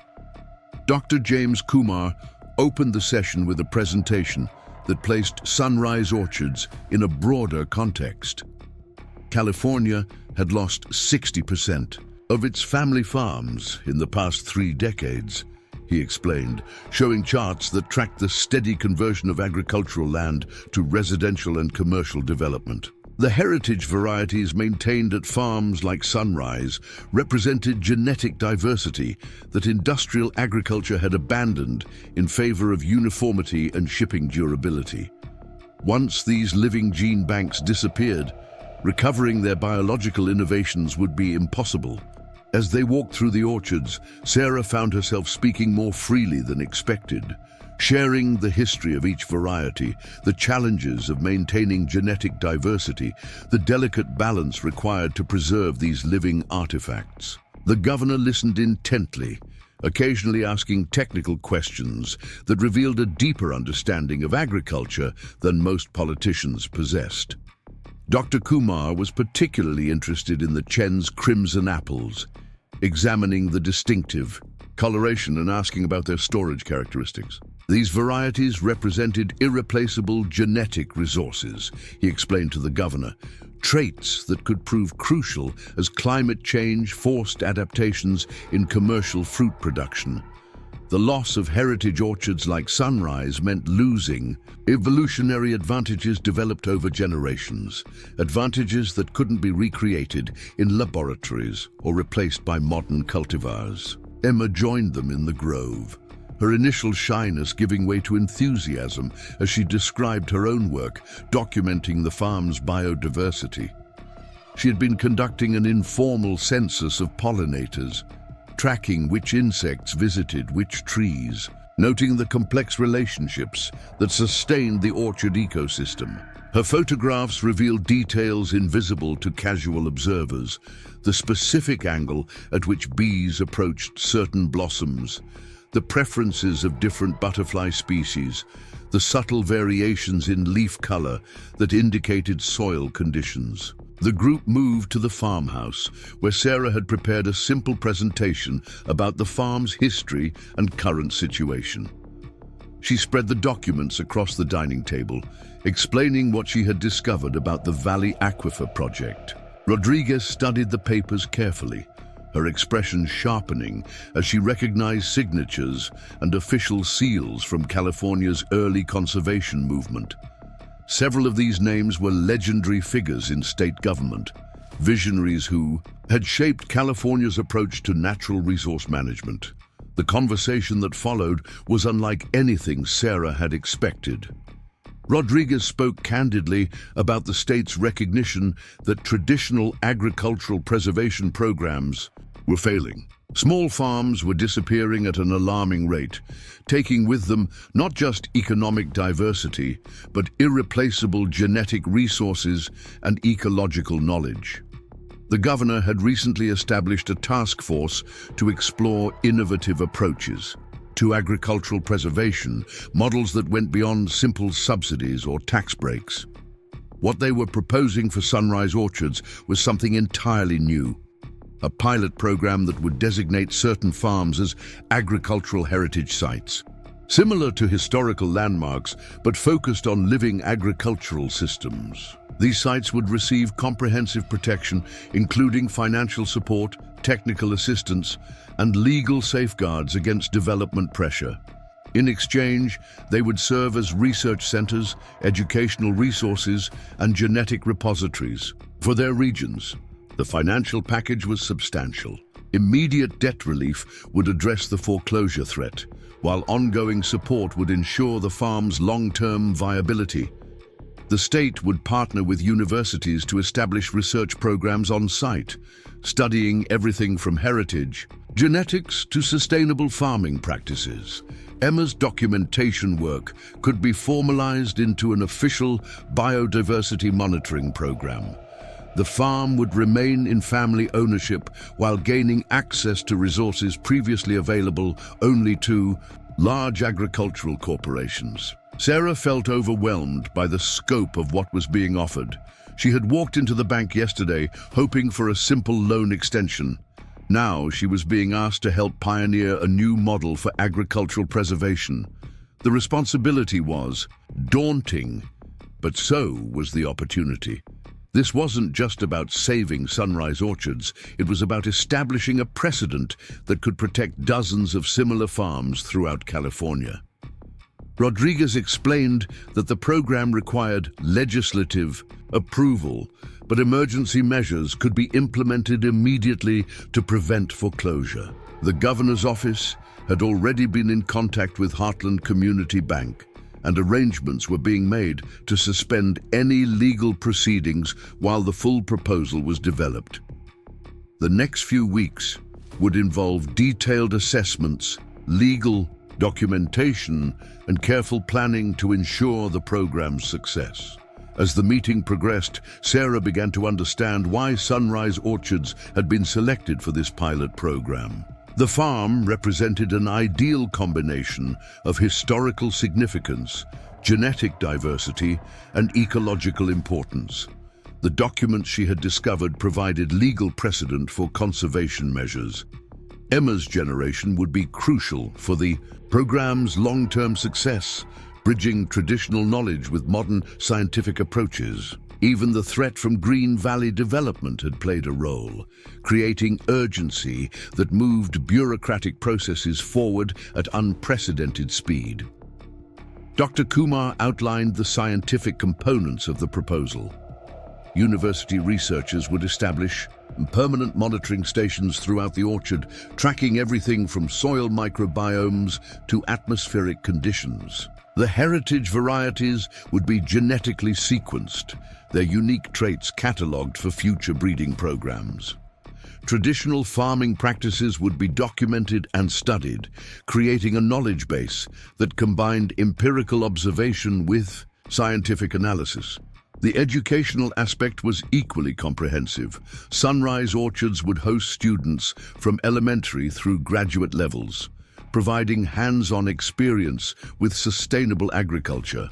Dr. James Kumar opened the session with a presentation that placed sunrise orchards in a broader context. California had lost 60% of its family farms in the past 3 decades, he explained, showing charts that tracked the steady conversion of agricultural land to residential and commercial development. The heritage varieties maintained at farms like Sunrise represented genetic diversity that industrial agriculture had abandoned in favor of uniformity and shipping durability. Once these living gene banks disappeared, recovering their biological innovations would be impossible. As they walked through the orchards, Sarah found herself speaking more freely than expected, sharing the history of each variety, the challenges of maintaining genetic diversity, the delicate balance required to preserve these living artifacts. The governor listened intently, occasionally asking technical questions that revealed a deeper understanding of agriculture than most politicians possessed. Dr. Kumar was particularly interested in the Chen's crimson apples, examining the distinctive coloration and asking about their storage characteristics. These varieties represented irreplaceable genetic resources, he explained to the governor, traits that could prove crucial as climate change forced adaptations in commercial fruit production. The loss of heritage orchards like Sunrise meant losing evolutionary advantages developed over generations, advantages that couldn't be recreated in laboratories or replaced by modern cultivars. Emma joined them in the grove, her initial shyness giving way to enthusiasm as she described her own work, documenting the farm's biodiversity. She had been conducting an informal census of pollinators, tracking which insects visited which trees, noting the complex relationships that sustained the orchard ecosystem. Her photographs revealed details invisible to casual observers, the specific angle at which bees approached certain blossoms, the preferences of different butterfly species, the subtle variations in leaf color that indicated soil conditions. The group moved to the farmhouse, where Sarah had prepared a simple presentation about the farm's history and current situation. She spread the documents across the dining table, explaining what she had discovered about the Valley Aquifer project. Rodriguez studied the papers carefully, her expression sharpening as she recognized signatures and official seals from California's early conservation movement. Several of these names were legendary figures in state government, visionaries who had shaped California's approach to natural resource management. The conversation that followed was unlike anything Sarah had expected. Rodriguez spoke candidly about the state's recognition that traditional agricultural preservation programs were failing. Small farms were disappearing at an alarming rate, taking with them not just economic diversity, but irreplaceable genetic resources and ecological knowledge. The governor had recently established a task force to explore innovative approaches to agricultural preservation, models that went beyond simple subsidies or tax breaks. What they were proposing for Sunrise Orchards was something entirely new. A pilot program that would designate certain farms as agricultural heritage sites, similar to historical landmarks, but focused on living agricultural systems. These sites would receive comprehensive protection, including financial support, technical assistance, and legal safeguards against development pressure. In exchange, they would serve as research centers, educational resources, and genetic repositories for their regions. The financial package was substantial. Immediate debt relief would address the foreclosure threat, while ongoing support would ensure the farm's long-term viability. The state would partner with universities to establish research programs on site, studying everything from heritage, genetics to sustainable farming practices. Emma's documentation work could be formalized into an official biodiversity monitoring program. The farm would remain in family ownership while gaining access to resources previously available only to large agricultural corporations. Sarah felt overwhelmed by the scope of what was being offered. She had walked into the bank yesterday hoping for a simple loan extension. Now she was being asked to help pioneer a new model for agricultural preservation. The responsibility was daunting, but so was the opportunity. This wasn't just about saving Sunrise Orchards, it was about establishing a precedent that could protect dozens of similar farms throughout California. Rodriguez explained that the program required legislative approval, but emergency measures could be implemented immediately to prevent foreclosure. The governor's office had already been in contact with Heartland Community Bank, and arrangements were being made to suspend any legal proceedings while the full proposal was developed. The next few weeks would involve detailed assessments, legal documentation, and careful planning to ensure the program's success. As the meeting progressed, Sarah began to understand why Sunrise Orchards had been selected for this pilot program. The farm represented an ideal combination of historical significance, genetic diversity, and ecological importance. The documents she had discovered provided legal precedent for conservation measures. Emma's generation would be crucial for the program's long-term success, bridging traditional knowledge with modern scientific approaches. Even the threat from Green Valley development had played a role, creating urgency that moved bureaucratic processes forward at unprecedented speed. Dr. Kumar outlined the scientific components of the proposal. University researchers would establish permanent monitoring stations throughout the orchard, tracking everything from soil microbiomes to atmospheric conditions. The heritage varieties would be genetically sequenced, their unique traits catalogued for future breeding programs. Traditional farming practices would be documented and studied, creating a knowledge base that combined empirical observation with scientific analysis. The educational aspect was equally comprehensive. Sunrise Orchards would host students from elementary through graduate levels, providing hands-on experience with sustainable agriculture.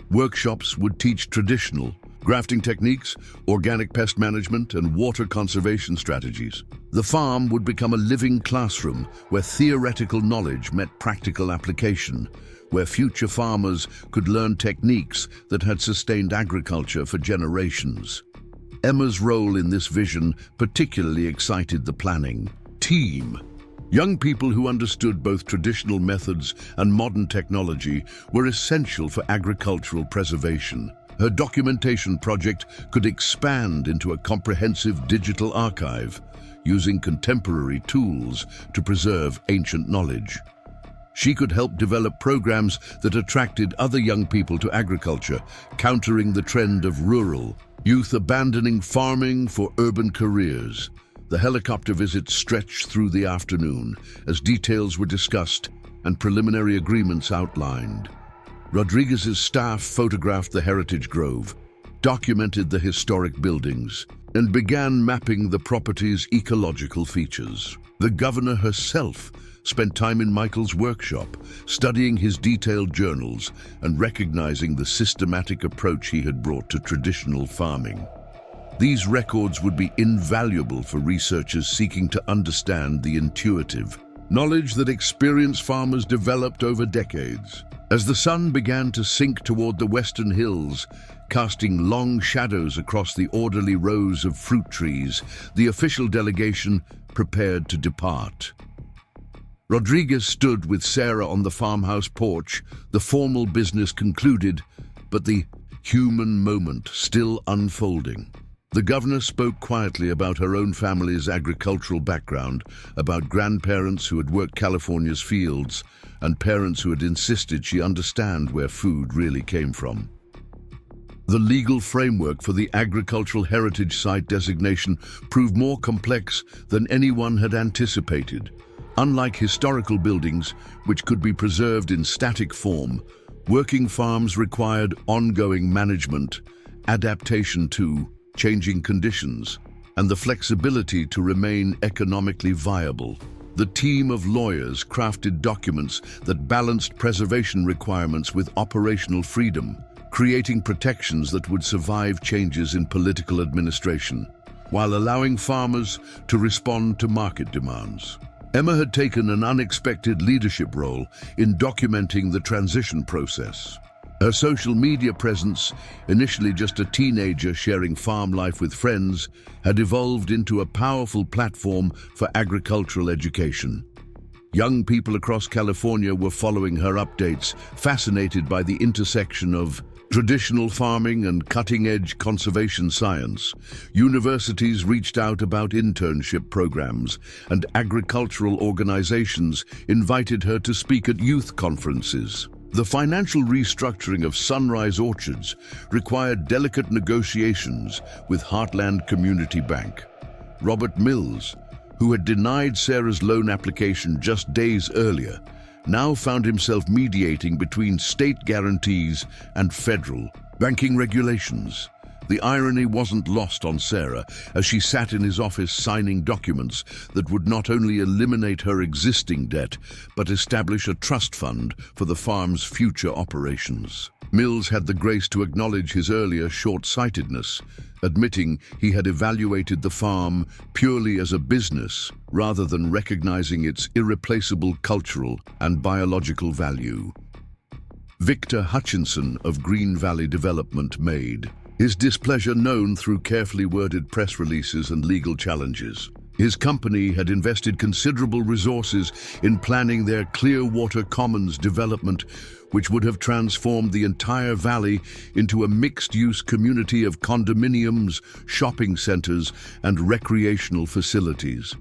Workshops would teach traditional grafting techniques, organic pest management, and water conservation strategies. The farm would become a living classroom where theoretical knowledge met practical application, where future farmers could learn techniques that had sustained agriculture for generations. Emma's role in this vision particularly excited the planning team. Young people who understood both traditional methods and modern technology were essential for agricultural preservation. Her documentation project could expand into a comprehensive digital archive, using contemporary tools to preserve ancient knowledge. She could help develop programs that attracted other young people to agriculture, countering the trend of rural youth abandoning farming for urban careers. The helicopter visits stretched through the afternoon as details were discussed and preliminary agreements outlined. Rodriguez's staff photographed the heritage grove, documented the historic buildings, and began mapping the property's ecological features. The governor herself spent time in Michael's workshop, studying his detailed journals and recognizing the systematic approach he had brought to traditional farming. These records would be invaluable for researchers seeking to understand the intuitive knowledge that experienced farmers developed over decades. As the sun began to sink toward the western hills, casting long shadows across the orderly rows of fruit trees, the official delegation prepared to depart. Rodriguez stood with Sarah on the farmhouse porch, the formal business concluded, but the human moment still unfolding. The governor spoke quietly about her own family's agricultural background, about grandparents who had worked California's fields, and parents who had insisted she understand where food really came from. The legal framework for the agricultural heritage site designation proved more complex than anyone had anticipated. Unlike historical buildings, which could be preserved in static form, working farms required ongoing management, adaptation to, changing conditions, and the flexibility to remain economically viable. The team of lawyers crafted documents that balanced preservation requirements with operational freedom, creating protections that would survive changes in political administration, while allowing farmers to respond to market demands. Emma had taken an unexpected leadership role in documenting the transition process. Her social media presence, initially just a teenager sharing farm life with friends, had evolved into a powerful platform for agricultural education. Young people across California were following her updates, fascinated by the intersection of traditional farming and cutting-edge conservation science. Universities reached out about internship programs, and agricultural organizations invited her to speak at youth conferences. The financial restructuring of Sunrise Orchards required delicate negotiations with Heartland Community Bank. Robert Mills, who had denied Sarah's loan application just days earlier, now found himself mediating between state guarantees and federal banking regulations. The irony wasn't lost on Sarah as she sat in his office signing documents that would not only eliminate her existing debt, but establish a trust fund for the farm's future operations. Mills had the grace to acknowledge his earlier short-sightedness, admitting he had evaluated the farm purely as a business rather than recognizing its irreplaceable cultural and biological value. Victor Hutchinson of Green Valley Development made his displeasure known through carefully worded press releases and legal challenges. His company had invested considerable resources in planning their Clearwater Commons development, which would have transformed the entire valley into a mixed-use community of condominiums, shopping centers, and recreational facilities.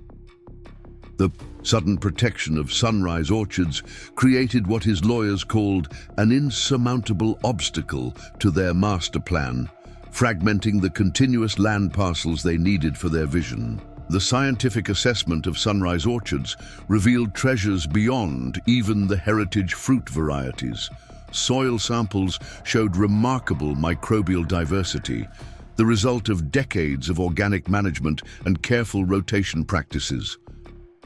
The sudden protection of Sunrise Orchards created what his lawyers called an insurmountable obstacle to their master plan, fragmenting the continuous land parcels they needed for their vision. The scientific assessment of Sunrise Orchards revealed treasures beyond even the heritage fruit varieties. Soil samples showed remarkable microbial diversity, the result of decades of organic management and careful rotation practices.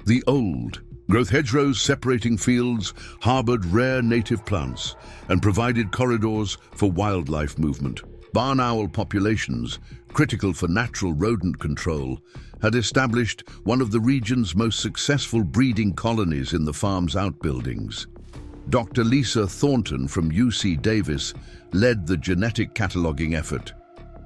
The old growth hedgerows separating fields harbored rare native plants and provided corridors for wildlife movement. Barn owl populations, critical for natural rodent control, had established one of the region's most successful breeding colonies in the farm's outbuildings. Dr. Lisa Thornton from UC Davis led the genetic cataloging effort,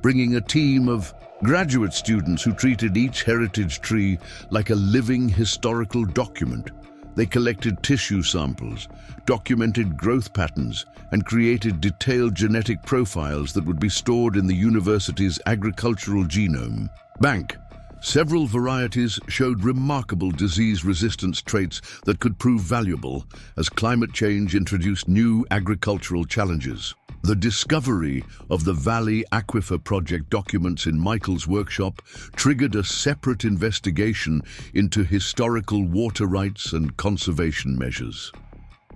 bringing a team of graduate students who treated each heritage tree like a living historical document. They collected tissue samples, documented growth patterns, and created detailed genetic profiles that would be stored in the university's agricultural genome bank. Several varieties showed remarkable disease resistance traits that could prove valuable as climate change introduced new agricultural challenges. The discovery of the Valley Aquifer Project documents in Michael's workshop triggered a separate investigation into historical water rights and conservation measures.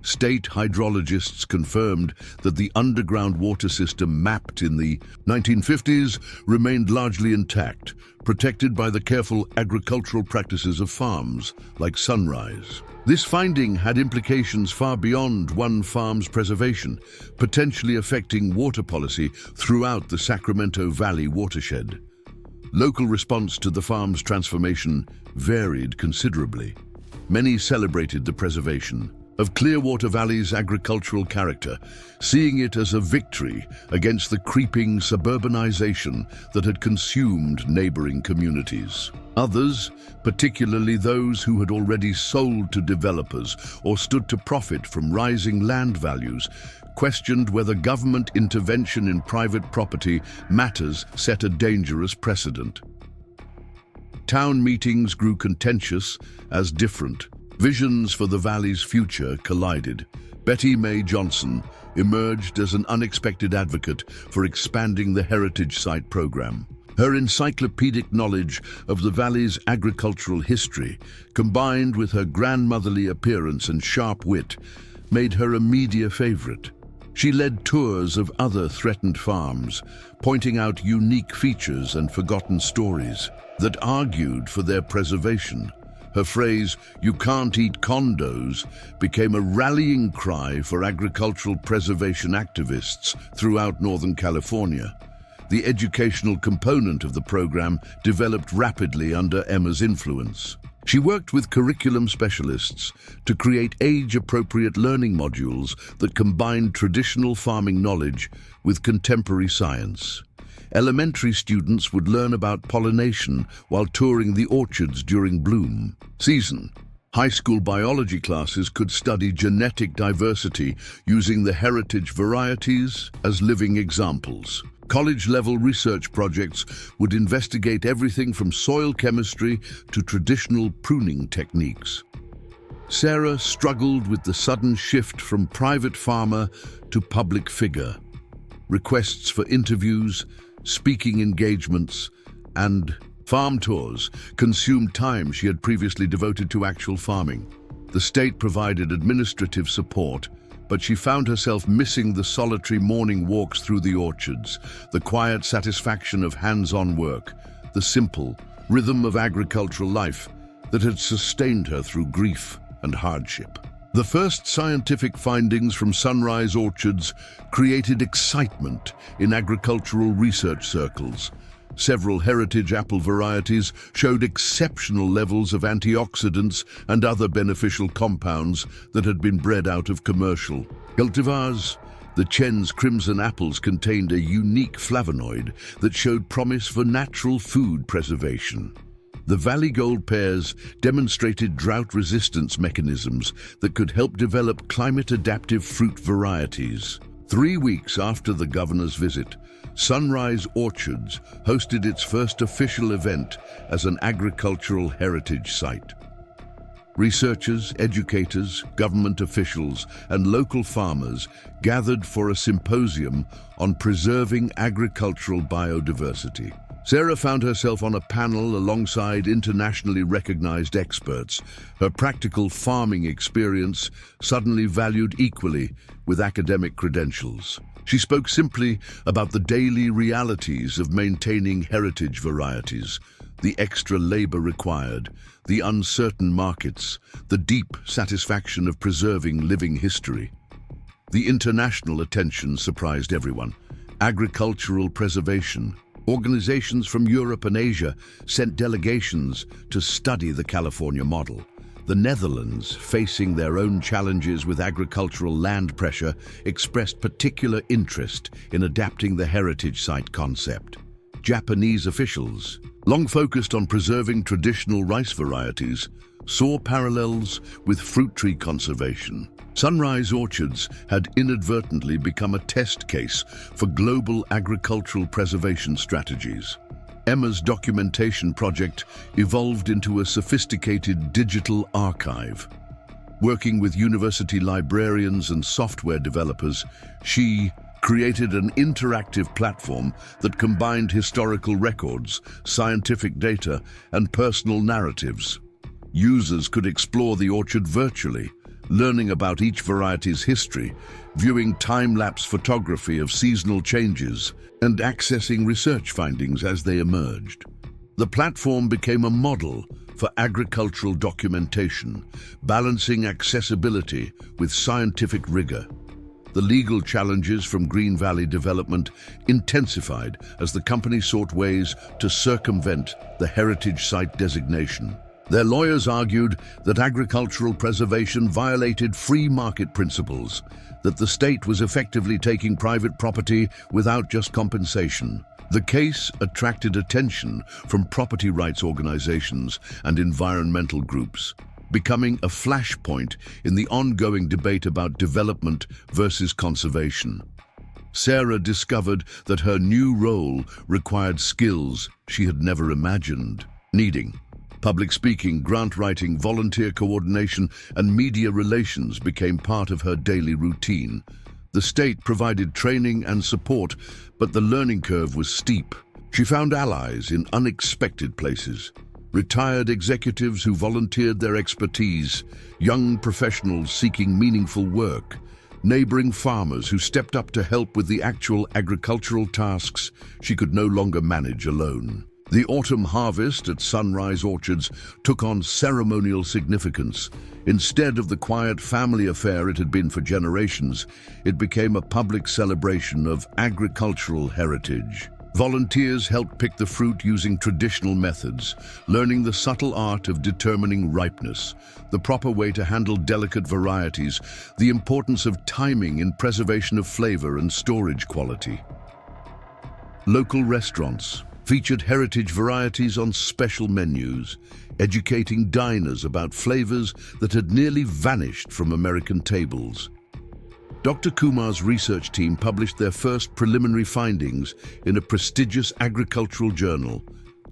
State hydrologists confirmed that the underground water system mapped in the 1950s remained largely intact, protected by the careful agricultural practices of farms like Sunrise. This finding had implications far beyond one farm's preservation, potentially affecting water policy throughout the Sacramento Valley watershed. Local response to the farm's transformation varied considerably. Many celebrated the preservation of Clearwater Valley's agricultural character, seeing it as a victory against the creeping suburbanization that had consumed neighboring communities. Others, particularly those who had already sold to developers or stood to profit from rising land values, questioned whether government intervention in private property matters set a dangerous precedent. Town meetings grew contentious as different visions for the valley's future collided. Betty Mae Johnson emerged as an unexpected advocate for expanding the Heritage Site program. Her encyclopedic knowledge of the valley's agricultural history, combined with her grandmotherly appearance and sharp wit, made her a media favorite. She led tours of other threatened farms, pointing out unique features and forgotten stories that argued for their preservation. Her phrase, "You can't eat condos," became a rallying cry for agricultural preservation activists throughout Northern California. The educational component of the program developed rapidly under Emma's influence. She worked with curriculum specialists to create age-appropriate learning modules that combined traditional farming knowledge with contemporary science. Elementary students would learn about pollination while touring the orchards during bloom season. High school biology classes could study genetic diversity using the heritage varieties as living examples. College-level research projects would investigate everything from soil chemistry to traditional pruning techniques. Sarah struggled with the sudden shift from private farmer to public figure. Requests for interviews, speaking engagements, and farm tours consumed time she had previously devoted to actual farming. The state provided administrative support, but she found herself missing the solitary morning walks through the orchards, the quiet satisfaction of hands-on work, the simple rhythm of agricultural life that had sustained her through grief and hardship. The first scientific findings from Sunrise Orchards created excitement in agricultural research circles. Several heritage apple varieties showed exceptional levels of antioxidants and other beneficial compounds that had been bred out of commercial cultivars. The Chen's crimson apples contained a unique flavonoid that showed promise for natural food preservation. The Valley Gold pears demonstrated drought resistance mechanisms that could help develop climate-adaptive fruit varieties. 3 weeks after the governor's visit, Sunrise Orchards hosted its first official event as an agricultural heritage site. Researchers, educators, government officials, and local farmers gathered for a symposium on preserving agricultural biodiversity. Sarah found herself on a panel alongside internationally recognized experts, her practical farming experience suddenly valued equally with academic credentials. She spoke simply about the daily realities of maintaining heritage varieties, the extra labor required, the uncertain markets, the deep satisfaction of preserving living history. The international attention surprised everyone. Agricultural preservation. Organizations from Europe and Asia sent delegations to study the California model. The Netherlands, facing their own challenges with agricultural land pressure, expressed particular interest in adapting the heritage site concept. Japanese officials, long focused on preserving traditional rice varieties, saw parallels with fruit tree conservation. Sunrise Orchards had inadvertently become a test case for global agricultural preservation strategies. Emma's documentation project evolved into a sophisticated digital archive. Working with university librarians and software developers, she created an interactive platform that combined historical records, scientific data, and personal narratives. Users could explore the orchard virtually, learning about each variety's history, viewing time-lapse photography of seasonal changes, and accessing research findings as they emerged. The platform became a model for agricultural documentation, balancing accessibility with scientific rigor. The legal challenges from Green Valley development intensified as the company sought ways to circumvent the heritage site designation. Their lawyers argued that agricultural preservation violated free market principles, that the state was effectively taking private property without just compensation. The case attracted attention from property rights organizations and environmental groups, becoming a flashpoint in the ongoing debate about development versus conservation. Sarah discovered that her new role required skills she had never imagined needing. Public speaking, grant writing, volunteer coordination, and media relations became part of her daily routine. The state provided training and support, but the learning curve was steep. She found allies in unexpected places. Retired executives who volunteered their expertise, young professionals seeking meaningful work, Neighboring farmers who stepped up to help with the actual agricultural tasks she could no longer manage alone. The autumn harvest at Sunrise Orchards took on ceremonial significance. Instead of the quiet family affair it had been for generations, it became a public celebration of agricultural heritage. Volunteers helped pick the fruit using traditional methods, learning the subtle art of determining ripeness, the proper way to handle delicate varieties, the importance of timing in preservation of flavor and storage quality. Local restaurants featured heritage varieties on special menus, educating diners about flavors that had nearly vanished from American tables. Dr. Kumar's research team published their first preliminary findings in a prestigious agricultural journal,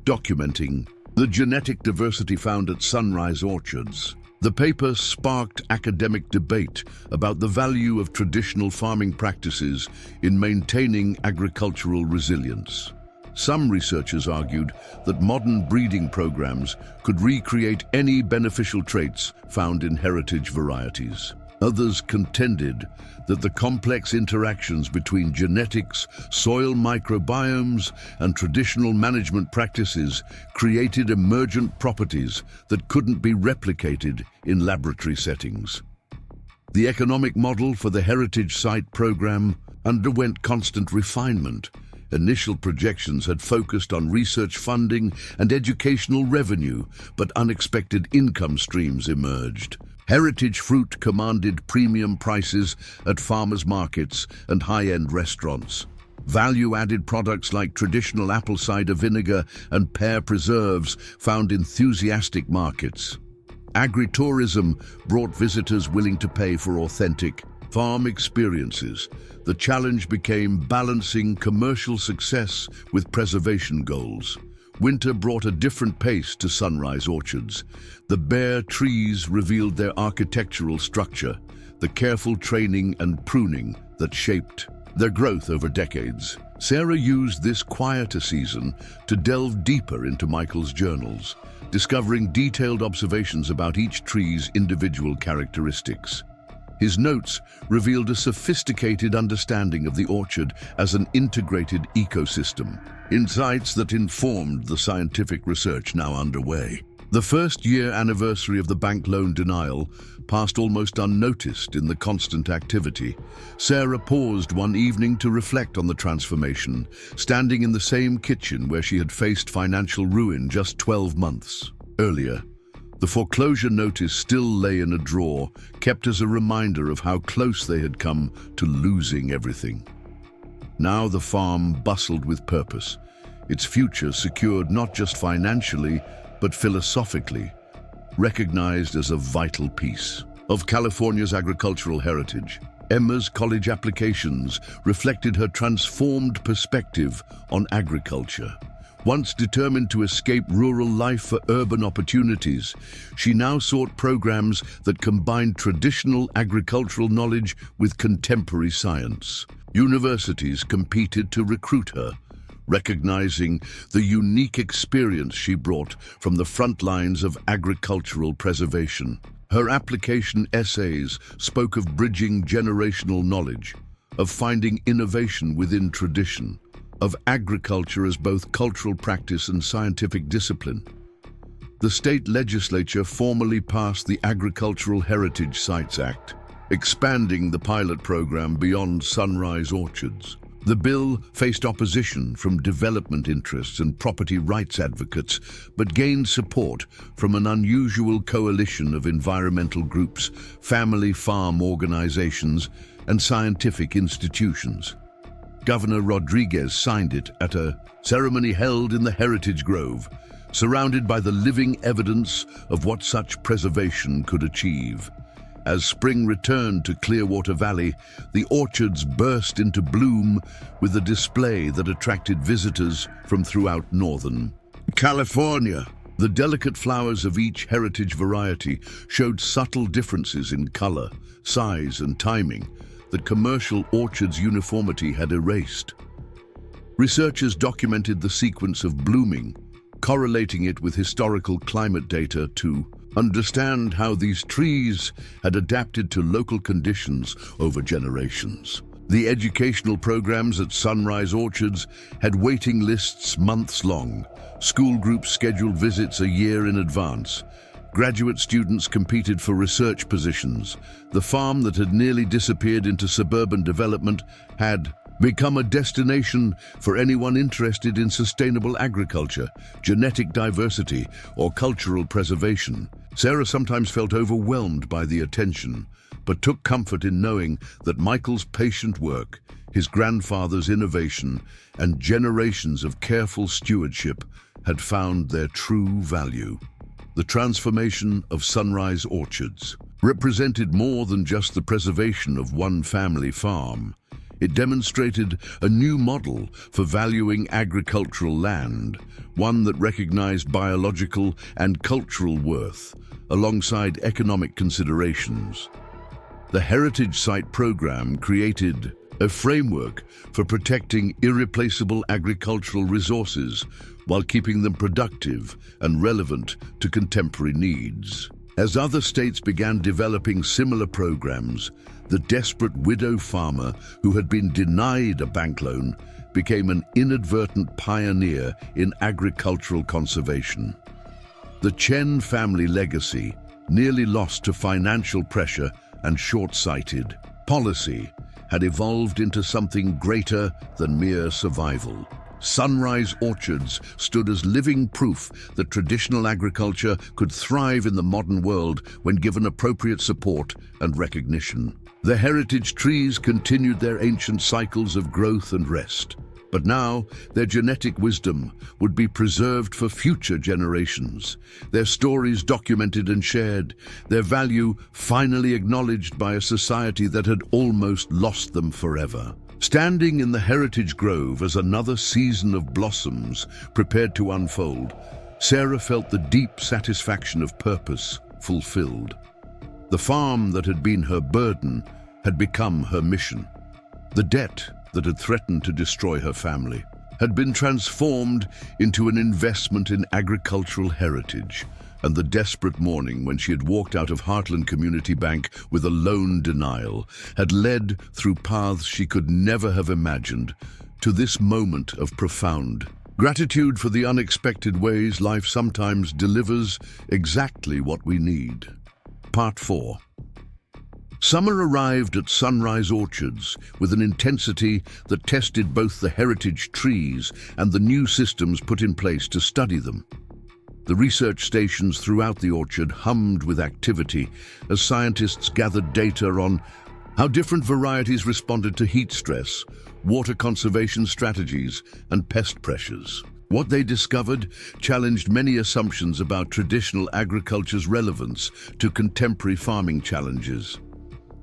documenting the genetic diversity found at Sunrise Orchards. The paper sparked academic debate about the value of traditional farming practices in maintaining agricultural resilience. Some researchers argued that modern breeding programs could recreate any beneficial traits found in heritage varieties. Others contended that the complex interactions between genetics, soil microbiomes, and traditional management practices created emergent properties that couldn't be replicated in laboratory settings. The economic model for the Heritage Site program underwent constant refinement. Initial projections had focused on research funding and educational revenue, but unexpected income streams emerged. Heritage fruit commanded premium prices at farmers' markets and high-end restaurants. Value-added products like traditional apple cider vinegar and pear preserves found enthusiastic markets. Agritourism brought visitors willing to pay for authentic farm experiences. The challenge became balancing commercial success with preservation goals. Winter brought a different pace to Sunrise Orchards. The bare trees revealed their architectural structure, the careful training and pruning that shaped their growth over decades. Sarah used this quieter season to delve deeper into Michael's journals, discovering detailed observations about each tree's individual characteristics. His notes revealed a sophisticated understanding of the orchard as an integrated ecosystem, insights that informed the scientific research now underway. The first-year anniversary of the bank loan denial passed almost unnoticed in the constant activity. Sarah paused one evening to reflect on the transformation, standing in the same kitchen where she had faced financial ruin just 12 months earlier. The foreclosure notice still lay in a drawer, kept as a reminder of how close they had come to losing everything. Now the farm bustled with purpose, its future secured not just financially, but philosophically, recognized as a vital piece of California's agricultural heritage. Emma's college applications reflected her transformed perspective on agriculture. Once determined to escape rural life for urban opportunities, she now sought programs that combined traditional agricultural knowledge with contemporary science. Universities competed to recruit her, recognizing the unique experience she brought from the front lines of agricultural preservation. Her application essays spoke of bridging generational knowledge, of finding innovation within tradition, of agriculture as both cultural practice and scientific discipline. The state legislature formally passed the Agricultural Heritage Sites Act, expanding the pilot program beyond Sunrise Orchards. The bill faced opposition from development interests and property rights advocates, but gained support from an unusual coalition of environmental groups, family farm organizations, and scientific institutions. Governor Rodriguez signed it at a ceremony held in the Heritage Grove, surrounded by the living evidence of what such preservation could achieve. As spring returned to Clearwater Valley, the orchards burst into bloom with a display that attracted visitors from throughout northern California. The delicate flowers of each heritage variety showed subtle differences in color, size, and timing that commercial orchards' uniformity had erased. Researchers documented the sequence of blooming, correlating it with historical climate data to understand how these trees had adapted to local conditions over generations. The educational programs at Sunrise Orchards had waiting lists months long. School groups scheduled visits a year in advance. Graduate students competed for research positions. The farm that had nearly disappeared into suburban development had become a destination for anyone interested in sustainable agriculture, genetic diversity, or cultural preservation. Sarah sometimes felt overwhelmed by the attention, but took comfort in knowing that Michael's patient work, his grandfather's innovation, and generations of careful stewardship had found their true value. The transformation of Sunrise Orchards represented more than just the preservation of one family farm. It demonstrated a new model for valuing agricultural land, one that recognized biological and cultural worth, alongside economic considerations. The Heritage Site program created a framework for protecting irreplaceable agricultural resources while keeping them productive and relevant to contemporary needs. As other states began developing similar programs, the desperate widow farmer who had been denied a bank loan became an inadvertent pioneer in agricultural conservation. The Chen family legacy, nearly lost to financial pressure and short-sighted policy, had evolved into something greater than mere survival. Sunrise Orchards stood as living proof that traditional agriculture could thrive in the modern world when given appropriate support and recognition. The heritage trees continued their ancient cycles of growth and rest, but now their genetic wisdom would be preserved for future generations, their stories documented and shared, their value finally acknowledged by a society that had almost lost them forever. Standing in the heritage grove as another season of blossoms prepared to unfold, Sarah felt the deep satisfaction of purpose fulfilled. The farm that had been her burden had become her mission. The debt that had threatened to destroy her family had been transformed into an investment in agricultural heritage, and the desperate morning when she had walked out of Heartland Community Bank with a loan denial had led through paths she could never have imagined to this moment of profound gratitude for the unexpected ways life sometimes delivers exactly what we need. Part 4. Summer arrived at Sunrise Orchards with an intensity that tested both the heritage trees and the new systems put in place to study them. The research stations throughout the orchard hummed with activity as scientists gathered data on how different varieties responded to heat stress, water conservation strategies, and pest pressures. What they discovered challenged many assumptions about traditional agriculture's relevance to contemporary farming challenges.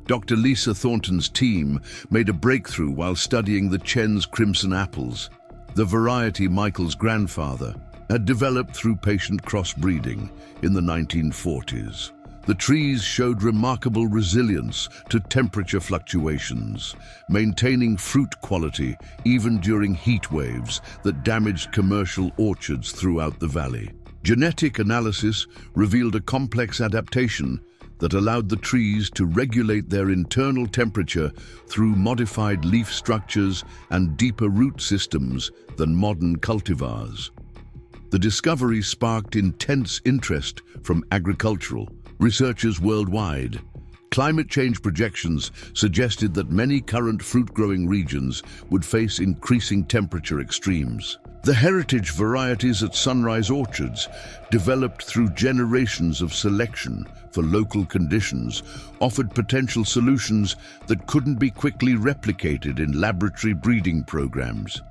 Dr. Lisa Thornton's team made a breakthrough while studying the Chen's crimson apples, the variety Michael's grandfather had developed through patient crossbreeding in the 1940s. The trees showed remarkable resilience to temperature fluctuations, maintaining fruit quality even during heat waves that damaged commercial orchards throughout the valley. Genetic analysis revealed a complex adaptation that allowed the trees to regulate their internal temperature through modified leaf structures and deeper root systems than modern cultivars. The discovery sparked intense interest from agricultural researchers worldwide. Climate change projections suggested that many current fruit-growing regions would face increasing temperature extremes. The heritage varieties at Sunrise Orchards, developed through generations of selection for local conditions, offered potential solutions that couldn't be quickly replicated in laboratory breeding programs.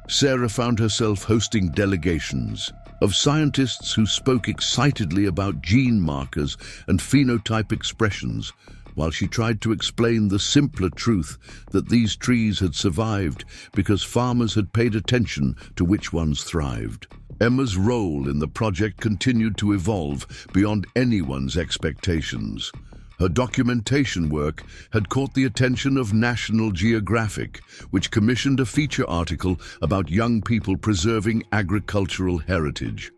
Sarah found herself hosting delegations of scientists who spoke excitedly about gene markers and phenotype expressions, while she tried to explain the simpler truth that these trees had survived because farmers had paid attention to which ones thrived. Emma's role in the project continued to evolve beyond anyone's expectations. Her documentation work had caught the attention of National Geographic, which commissioned a feature article about young people preserving agricultural heritage.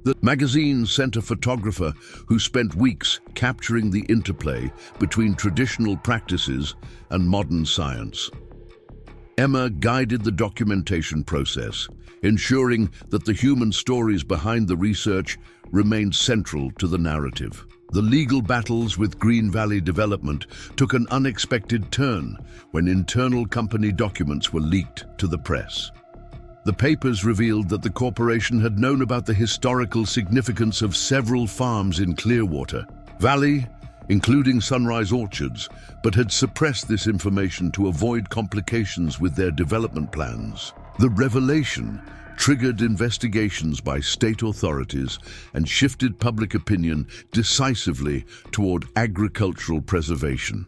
The magazine sent a photographer who spent weeks capturing the interplay between traditional practices and modern science. Emma guided the documentation process, ensuring that the human stories behind the research remained central to the narrative. The legal battles with Green Valley Development took an unexpected turn when internal company documents were leaked to the press. The papers revealed that the corporation had known about the historical significance of several farms in Clearwater Valley, including Sunrise Orchards, but had suppressed this information to avoid complications with their development plans. The revelation triggered investigations by state authorities and shifted public opinion decisively toward agricultural preservation.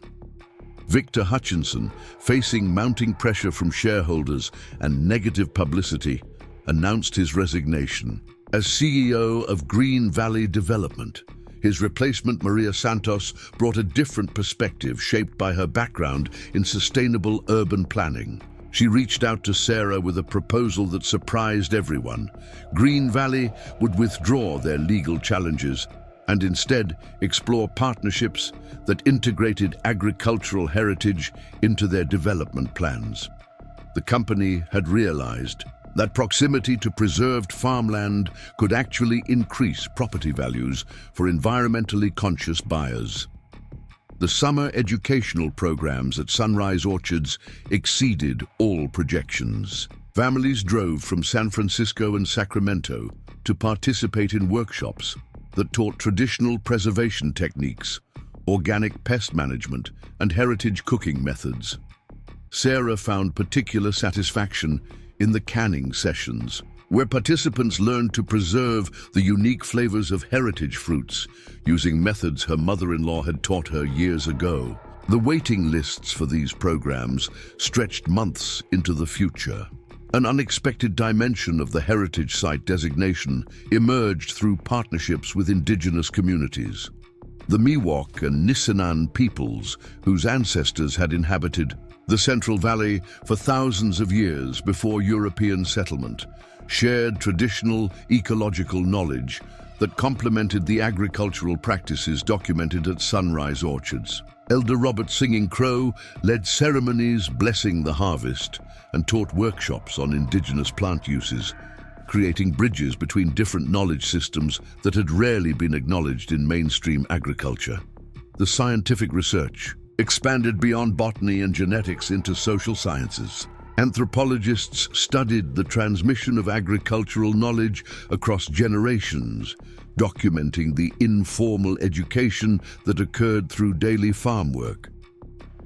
Victor Hutchinson, facing mounting pressure from shareholders and negative publicity, announced his resignation. As CEO of Green Valley Development, his replacement, Maria Santos, brought a different perspective shaped by her background in sustainable urban planning. She reached out to Sarah with a proposal that surprised everyone. Green Valley would withdraw their legal challenges and instead explore partnerships that integrated agricultural heritage into their development plans. The company had realized that proximity to preserved farmland could actually increase property values for environmentally conscious buyers. The summer educational programs at Sunrise Orchards exceeded all projections. Families drove from San Francisco and Sacramento to participate in workshops that taught traditional preservation techniques, organic pest management, and heritage cooking methods. Sarah found particular satisfaction in the canning sessions, where participants learned to preserve the unique flavors of heritage fruits using methods her mother-in-law had taught her years ago. The waiting lists for these programs stretched months into the future. An unexpected dimension of the heritage site designation emerged through partnerships with indigenous communities. The Miwok and Nisenan peoples, whose ancestors had inhabited the Central Valley for thousands of years before European settlement, shared traditional ecological knowledge that complemented the agricultural practices documented at Sunrise Orchards. Elder Robert Singing Crow led ceremonies blessing the harvest and taught workshops on indigenous plant uses, creating bridges between different knowledge systems that had rarely been acknowledged in mainstream agriculture. The scientific research expanded beyond botany and genetics into social sciences. Anthropologists studied the transmission of agricultural knowledge across generations, documenting the informal education that occurred through daily farm work.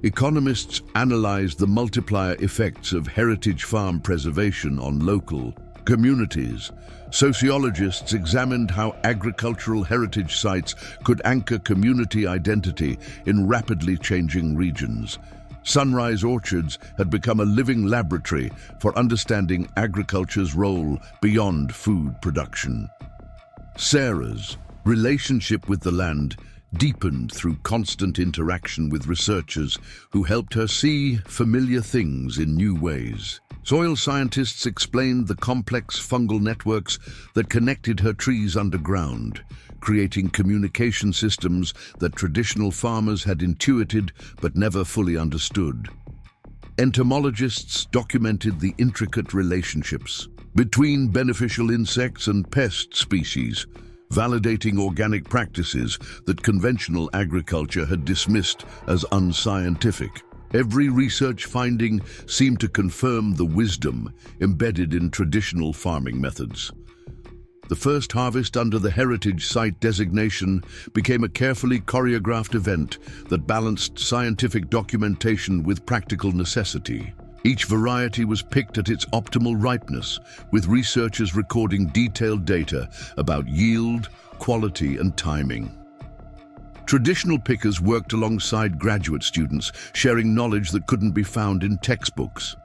Economists analyzed the multiplier effects of heritage farm preservation on local communities. Sociologists examined how agricultural heritage sites could anchor community identity in rapidly changing regions. Sunrise Orchards had become a living laboratory for understanding agriculture's role beyond food production. Sarah's relationship with the land deepened through constant interaction with researchers who helped her see familiar things in new ways. Soil scientists explained the complex fungal networks that connected her trees underground, creating communication systems that traditional farmers had intuited but never fully understood. Entomologists documented the intricate relationships between beneficial insects and pest species, validating organic practices that conventional agriculture had dismissed as unscientific. Every research finding seemed to confirm the wisdom embedded in traditional farming methods. The first harvest under the heritage site designation became a carefully choreographed event that balanced scientific documentation with practical necessity. Each variety was picked at its optimal ripeness, with researchers recording detailed data about yield, quality, and timing. Traditional pickers worked alongside graduate students, sharing knowledge that couldn't be found in textbooks.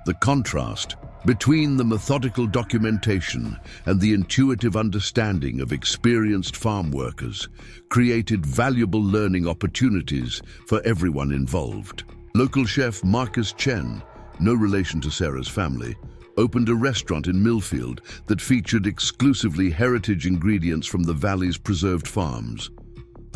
The contrast between the methodical documentation and the intuitive understanding of experienced farm workers created valuable learning opportunities for everyone involved. Local chef Sarah Chen, no relation to Sarah's family, opened a restaurant in Millfield that featured exclusively heritage ingredients from the valley's preserved farms.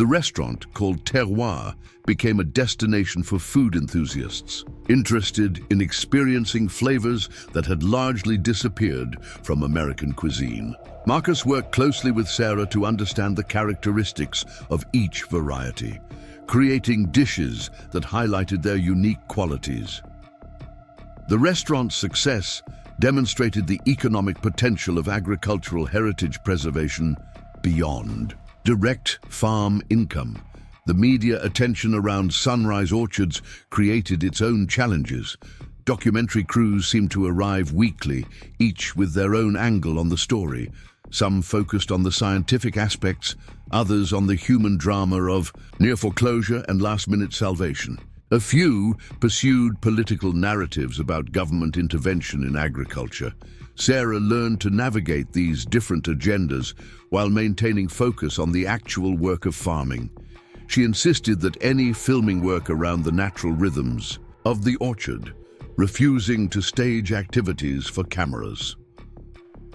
The restaurant, called Terroir, became a destination for food enthusiasts, interested in experiencing flavors that had largely disappeared from American cuisine. Marcus worked closely with Sarah to understand the characteristics of each variety, creating dishes that highlighted their unique qualities. The restaurant's success demonstrated the economic potential of agricultural heritage preservation beyond direct farm income. The media attention around Sunrise Orchards created its own challenges. Documentary crews seemed to arrive weekly, each with their own angle on the story. Some focused on the scientific aspects, others on the human drama of near foreclosure and last-minute salvation. A few pursued political narratives about government intervention in agriculture. Sarah learned to navigate these different agendas while maintaining focus on the actual work of farming. She insisted that any filming work around the natural rhythms of the orchard, refusing to stage activities for cameras.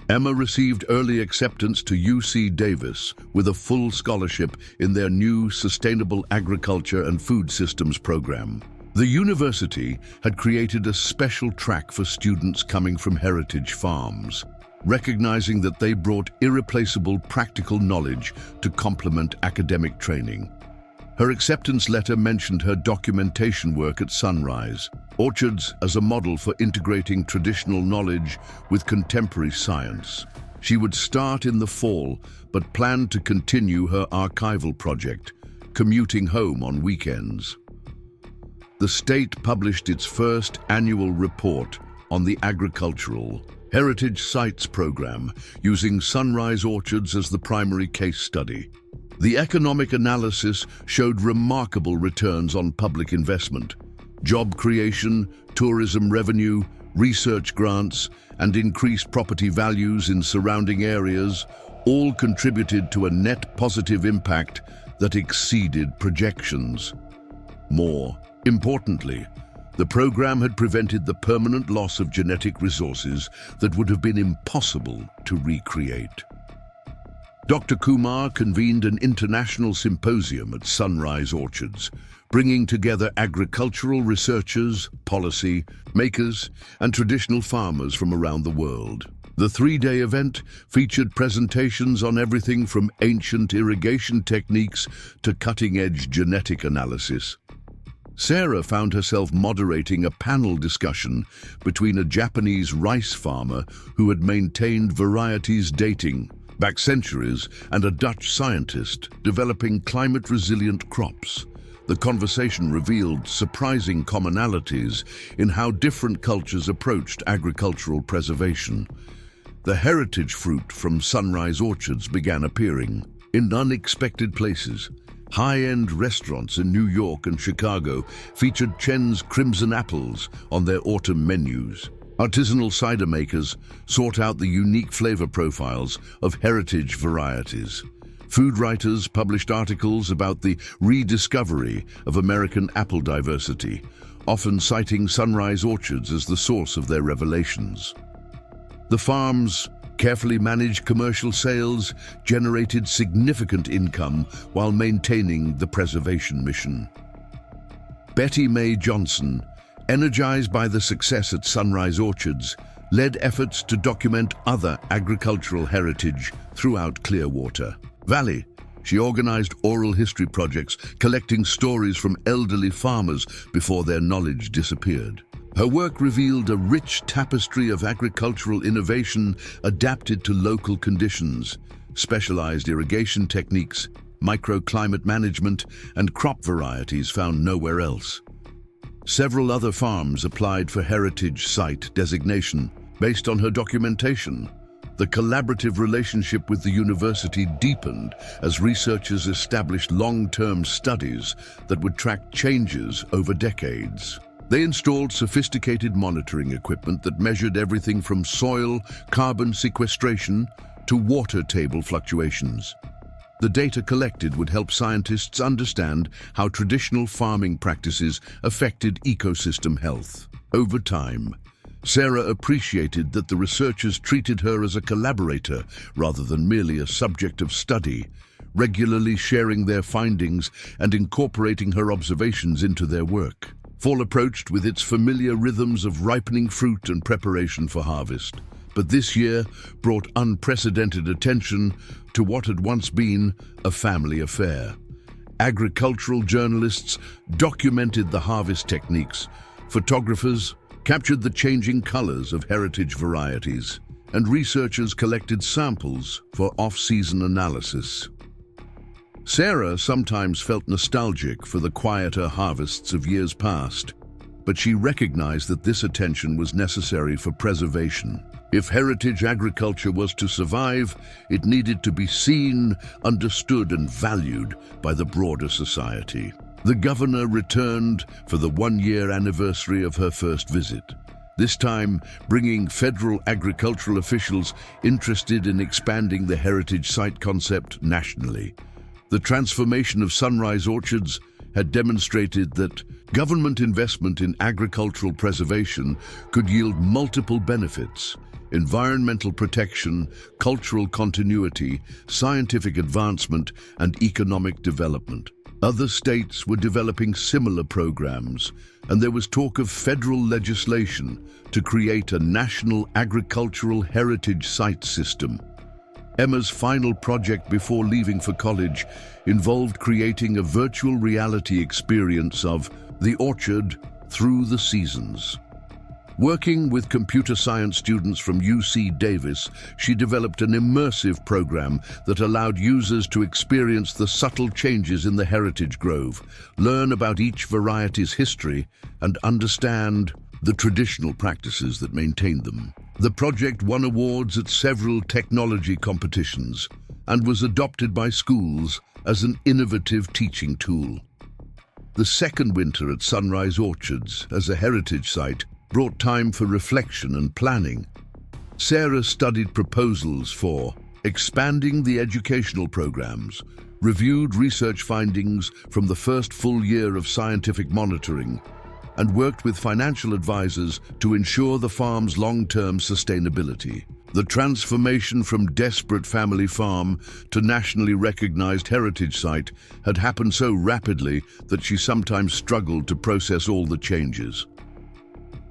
Emma received early acceptance to UC Davis with a full scholarship in their new Sustainable Agriculture and Food Systems program. The university had created a special track for students coming from heritage farms, recognizing that they brought irreplaceable practical knowledge to complement academic training. Her acceptance letter mentioned her documentation work at Sunrise Orchards as a model for integrating traditional knowledge with contemporary science. She would start in the fall, but planned to continue her archival project, commuting home on weekends. The state published its first annual report on the Agricultural Heritage Sites program, using Sunrise Orchards as the primary case study. The economic analysis showed remarkable returns on public investment. Job creation, tourism revenue, research grants, and increased property values in surrounding areas all contributed to a net positive impact that exceeded projections. More importantly, the program had prevented the permanent loss of genetic resources that would have been impossible to recreate. Dr. Kumar convened an international symposium at Sunrise Orchards, bringing together agricultural researchers, policy makers, and traditional farmers from around the world. The three-day event featured presentations on everything from ancient irrigation techniques to cutting-edge genetic analysis. Sarah found herself moderating a panel discussion between a Japanese rice farmer who had maintained varieties dating back centuries and a Dutch scientist developing climate-resilient crops. The conversation revealed surprising commonalities in how different cultures approached agricultural preservation. The heritage fruit from Sunrise Orchards began appearing in unexpected places. High-end restaurants in New York and Chicago featured Chen's crimson apples on their autumn menus. Artisanal cider makers sought out the unique flavor profiles of heritage varieties. Food writers published articles about the rediscovery of American apple diversity, often citing Sunrise Orchards as the source of their revelations. The farm's carefully managed commercial sales generated significant income while maintaining the preservation mission. Betty Mae Johnson, energized by the success at Sunrise Orchards, led efforts to document other agricultural heritage throughout Clearwater Valley. She organized oral history projects, collecting stories from elderly farmers before their knowledge disappeared. Her work revealed a rich tapestry of agricultural innovation adapted to local conditions. Specialized irrigation techniques, microclimate management, and crop varieties found nowhere else. Several other farms applied for heritage site designation based on her documentation. The collaborative relationship with the university deepened as researchers established long-term studies that would track changes over decades. They installed sophisticated monitoring equipment that measured everything from soil carbon sequestration to water table fluctuations. The data collected would help scientists understand how traditional farming practices affected ecosystem health. Over time, Sarah appreciated that the researchers treated her as a collaborator rather than merely a subject of study, regularly sharing their findings and incorporating her observations into their work. Fall approached with its familiar rhythms of ripening fruit and preparation for harvest. But this year brought unprecedented attention to what had once been a family affair. Agricultural journalists documented the harvest techniques. Photographers captured the changing colors of heritage varieties, and researchers collected samples for off-season analysis. Sarah sometimes felt nostalgic for the quieter harvests of years past, but she recognized that this attention was necessary for preservation. If heritage agriculture was to survive, it needed to be seen, understood, and valued by the broader society. The governor returned for the one-year anniversary of her first visit, this time bringing federal agricultural officials interested in expanding the heritage site concept nationally. The transformation of Sunrise Orchards had demonstrated that government investment in agricultural preservation could yield multiple benefits: environmental protection, cultural continuity, scientific advancement, and economic development. Other states were developing similar programs, and there was talk of federal legislation to create a national agricultural heritage site system. Emma's final project before leaving for college involved creating a virtual reality experience of the orchard through the seasons. Working with computer science students from UC Davis, she developed an immersive program that allowed users to experience the subtle changes in the heritage grove, learn about each variety's history, and understand the traditional practices that maintained them. The project won awards at several technology competitions and was adopted by schools as an innovative teaching tool. The second winter at Sunrise Orchards as a heritage site brought time for reflection and planning. Sarah studied proposals for expanding the educational programs, reviewed research findings from the first full year of scientific monitoring, and worked with financial advisors to ensure the farm's long-term sustainability. The transformation from desperate family farm to nationally recognized heritage site had happened so rapidly that she sometimes struggled to process all the changes.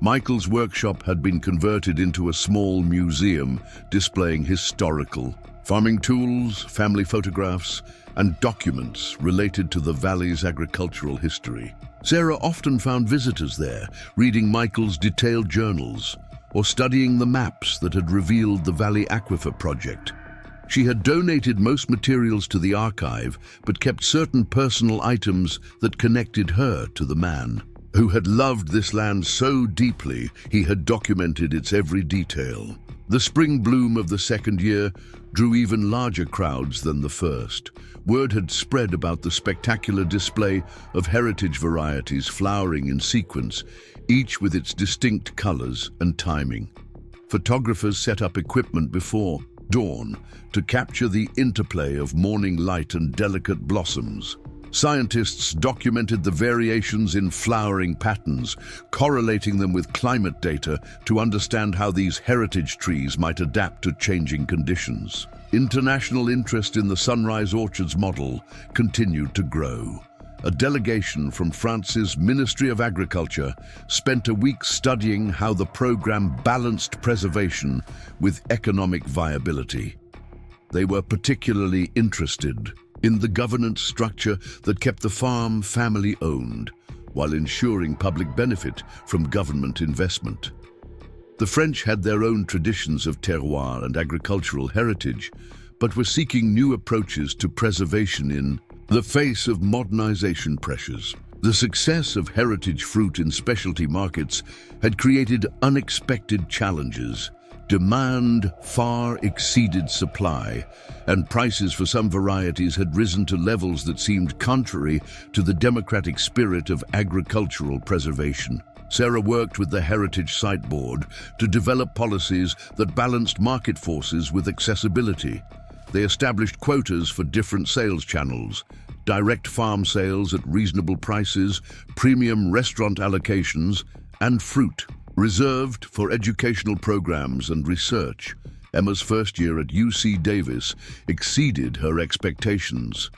Michael's workshop had been converted into a small museum displaying historical farming tools, family photographs, and documents related to the valley's agricultural history. Sarah often found visitors there, reading Michael's detailed journals or studying the maps that had revealed the Valley Aquifer project. She had donated most materials to the archive, but kept certain personal items that connected her to the man who had loved this land so deeply he had documented its every detail. The spring bloom of the second year drew even larger crowds than the first. Word had spread about the spectacular display of heritage varieties flowering in sequence, each with its distinct colors and timing. Photographers set up equipment before dawn to capture the interplay of morning light and delicate blossoms. Scientists documented the variations in flowering patterns, correlating them with climate data to understand how these heritage trees might adapt to changing conditions. International interest in the Sunrise Orchards model continued to grow. A delegation from France's Ministry of Agriculture spent a week studying how the program balanced preservation with economic viability. They were particularly interested in the governance structure that kept the farm family-owned, while ensuring public benefit from government investment. The French had their own traditions of terroir and agricultural heritage, but were seeking new approaches to preservation in the face of modernization pressures. The success of heritage fruit in specialty markets had created unexpected challenges. Demand far exceeded supply, and prices for some varieties had risen to levels that seemed contrary to the democratic spirit of agricultural preservation. Sarah worked with the Heritage Site Board to develop policies that balanced market forces with accessibility. They established quotas for different sales channels, direct farm sales at reasonable prices, premium restaurant allocations, and fruit Reserved for educational programs and research, Emma's first year at UC Davis exceeded her expectations.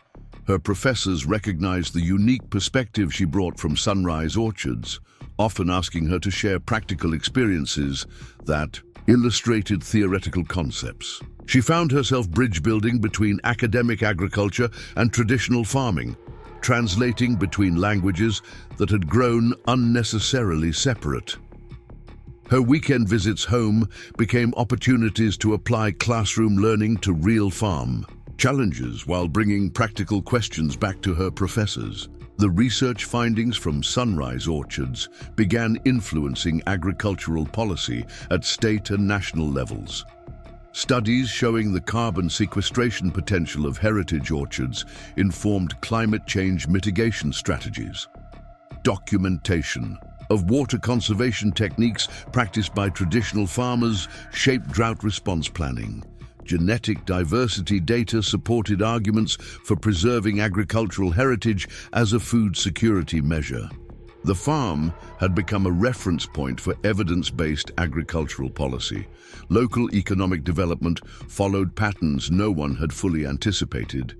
Her professors recognized the unique perspective she brought from Sunrise Orchards, often asking her to share practical experiences that illustrated theoretical concepts. She found herself bridge building between academic agriculture and traditional farming, translating between languages that had grown unnecessarily separate. Her weekend visits home became opportunities to apply classroom learning to real farm challenges while bringing practical questions back to her professors. The research findings from Sunrise Orchards began influencing agricultural policy at state and national levels. Studies showing the carbon sequestration potential of heritage orchards informed climate change mitigation strategies. Documentation of water conservation techniques practiced by traditional farmers shaped drought response planning. Genetic diversity data supported arguments for preserving agricultural heritage as a food security measure. The farm had become a reference point for evidence-based agricultural policy. Local economic development followed patterns no one had fully anticipated.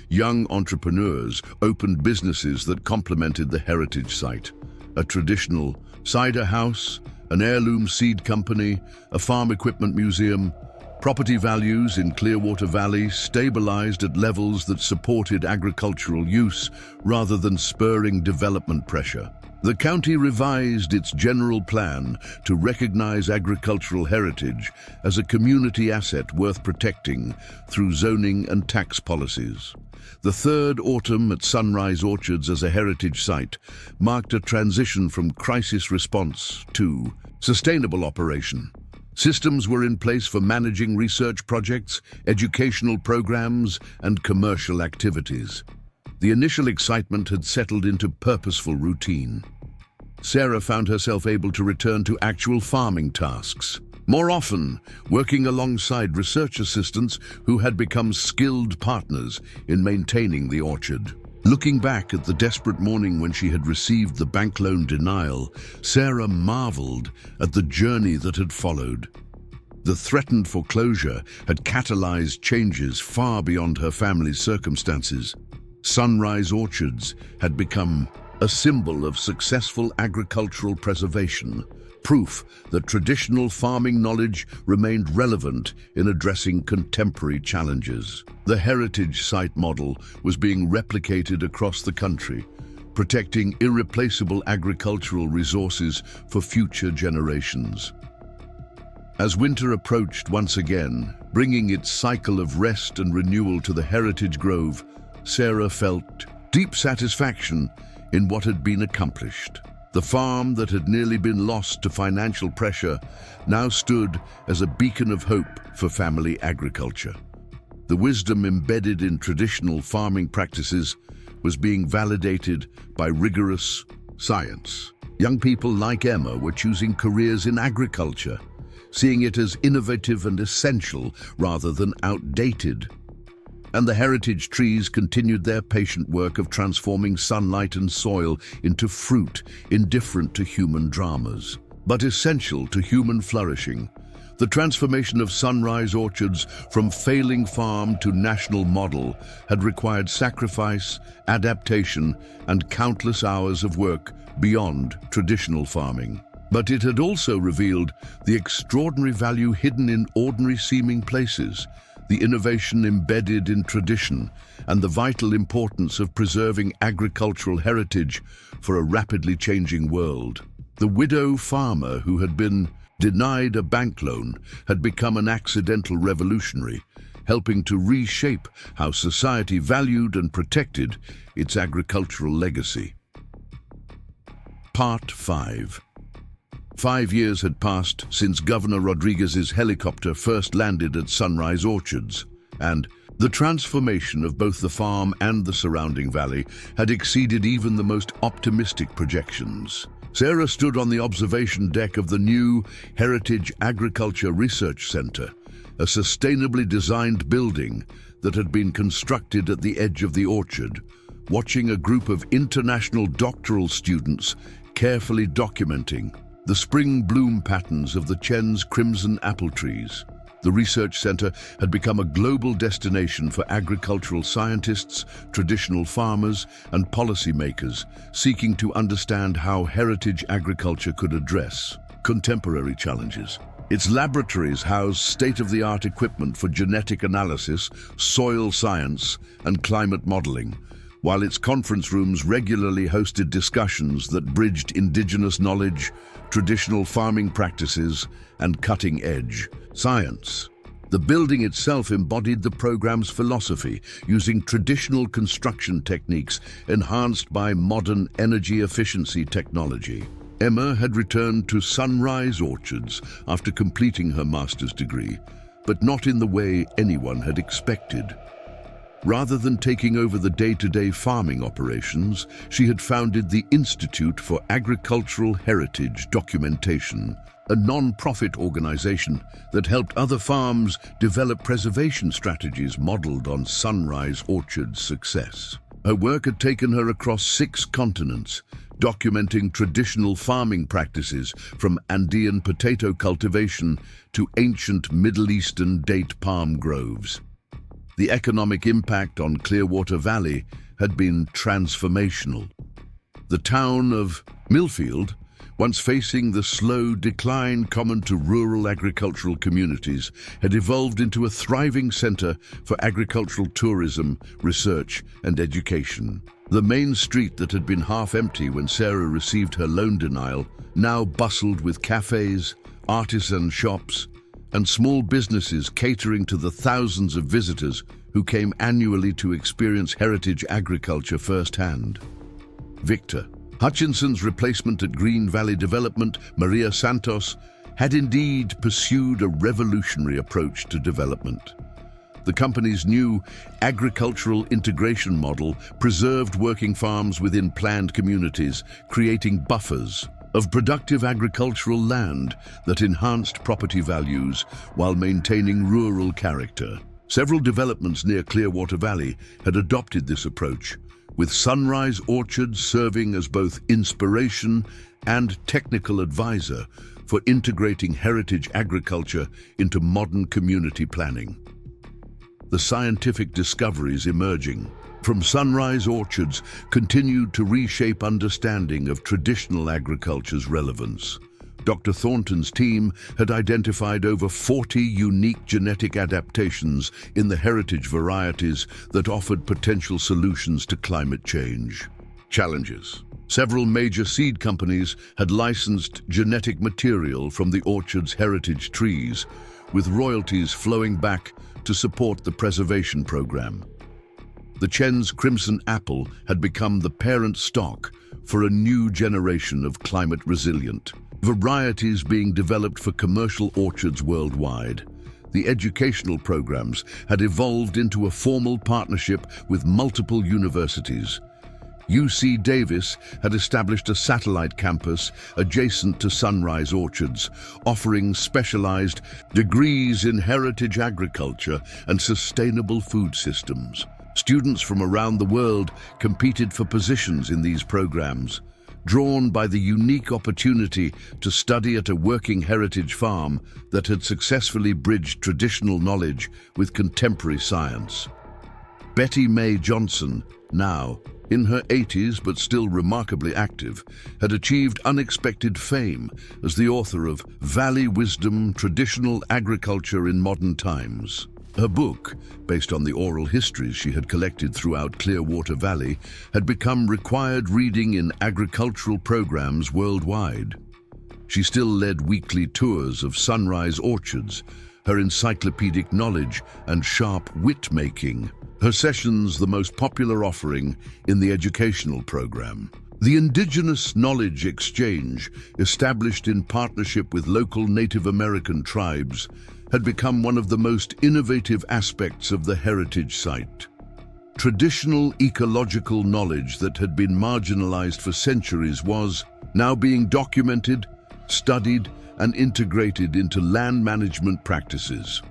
Young entrepreneurs opened businesses that complemented the heritage site. A traditional cider house, an heirloom seed company, a farm equipment museum. Property values in Clearwater Valley stabilized at levels that supported agricultural use rather than spurring development pressure. The county revised its general plan to recognize agricultural heritage as a community asset worth protecting through zoning and tax policies. The third autumn at Sunrise Orchards as a heritage site marked a transition from crisis response to sustainable operation. Systems were in place for managing research projects, educational programs, and commercial activities. The initial excitement had settled into purposeful routine. Sarah found herself able to return to actual farming tasks, more often working alongside research assistants who had become skilled partners in maintaining the orchard. Looking back at the desperate morning when she had received the bank loan denial, Sarah marveled at the journey that had followed. The threatened foreclosure had catalyzed changes far beyond her family's circumstances. Sunrise Orchards had become a symbol of successful agricultural preservation, proof that traditional farming knowledge remained relevant in addressing contemporary challenges. The heritage site model was being replicated across the country, protecting irreplaceable agricultural resources for future generations. As winter approached once again, bringing its cycle of rest and renewal to the heritage grove, Sarah felt deep satisfaction in what had been accomplished. The farm that had nearly been lost to financial pressure now stood as a beacon of hope for family agriculture. The wisdom embedded in traditional farming practices was being validated by rigorous science. Young people like Emma were choosing careers in agriculture, seeing it as innovative and essential rather than outdated. And the heritage trees continued their patient work of transforming sunlight and soil into fruit indifferent to human dramas, but essential to human flourishing. The transformation of Sunrise Orchards from failing farm to national model had required sacrifice, adaptation, and countless hours of work beyond traditional farming. But it had also revealed the extraordinary value hidden in ordinary seeming places, the innovation embedded in tradition, and the vital importance of preserving agricultural heritage for a rapidly changing world. The widow farmer who had been denied a bank loan had become an accidental revolutionary, helping to reshape how society valued and protected its agricultural legacy. Part 5. 5 years had passed since Governor Rodriguez's helicopter first landed at Sunrise Orchards, and the transformation of both the farm and the surrounding valley had exceeded even the most optimistic projections. Sarah stood on the observation deck of the new Heritage Agriculture Research Center, a sustainably designed building that had been constructed at the edge of the orchard, watching a group of international doctoral students carefully documenting The spring bloom patterns of the Chen's crimson apple trees. The research center had become a global destination for agricultural scientists, traditional farmers, and policymakers seeking to understand how heritage agriculture could address contemporary challenges. Its laboratories housed state-of-the-art equipment for genetic analysis, soil science, and climate modeling, while its conference rooms regularly hosted discussions that bridged indigenous knowledge, traditional farming practices, and cutting-edge science. The building itself embodied the program's philosophy, using traditional construction techniques enhanced by modern energy efficiency technology. Emma had returned to Sunrise Orchards after completing her master's degree, but not in the way anyone had expected. Rather than taking over the day-to-day farming operations, she had founded the Institute for Agricultural Heritage Documentation, a non-profit organization that helped other farms develop preservation strategies modeled on Sunrise Orchard's success. Her work had taken her across 6 continents, documenting traditional farming practices from Andean potato cultivation to ancient Middle Eastern date palm groves. The economic impact on Clearwater Valley had been transformational. The town of Millfield, once facing the slow decline common to rural agricultural communities, had evolved into a thriving center for agricultural tourism, research, and education. The main street that had been half empty when Sarah received her loan denial now bustled with cafes, artisan shops, and small businesses catering to the thousands of visitors who came annually to experience heritage agriculture firsthand. Victor Hutchinson's replacement at Green Valley Development, Maria Santos, had indeed pursued a revolutionary approach to development. The company's new agricultural integration model preserved working farms within planned communities, creating buffers of productive agricultural land that enhanced property values while maintaining rural character. Several developments near Clearwater Valley had adopted this approach, with Sunrise Orchards serving as both inspiration and technical advisor for integrating heritage agriculture into modern community planning. The scientific discoveries emerging from Sunrise Orchards continued to reshape understanding of traditional agriculture's relevance. Dr. Thornton's team had identified over 40 unique genetic adaptations in the heritage varieties that offered potential solutions to climate change. Challenges. Several major seed companies had licensed genetic material from the orchard's heritage trees, with royalties flowing back to support the preservation program. The Chen's crimson apple had become the parent stock for a new generation of climate-resilient varieties being developed for commercial orchards worldwide. The educational programs had evolved into a formal partnership with multiple universities. UC Davis had established a satellite campus adjacent to Sunrise Orchards, offering specialized degrees in heritage agriculture and sustainable food systems. Students from around the world competed for positions in these programs, drawn by the unique opportunity to study at a working heritage farm that had successfully bridged traditional knowledge with contemporary science. Betty Mae Johnson, now in her 80s but still remarkably active, had achieved unexpected fame as the author of Valley Wisdom: Traditional Agriculture in Modern Times. Her book, based on the oral histories she had collected throughout Clearwater Valley, had become required reading in agricultural programs worldwide. She still led weekly tours of Sunrise Orchards, her encyclopedic knowledge and sharp wit-making, her sessions the most popular offering in the educational program. The Indigenous Knowledge Exchange, established in partnership with local Native American tribes, had become one of the most innovative aspects of the heritage site. Traditional ecological knowledge that had been marginalized for centuries was now being documented, studied, and integrated into land management practices.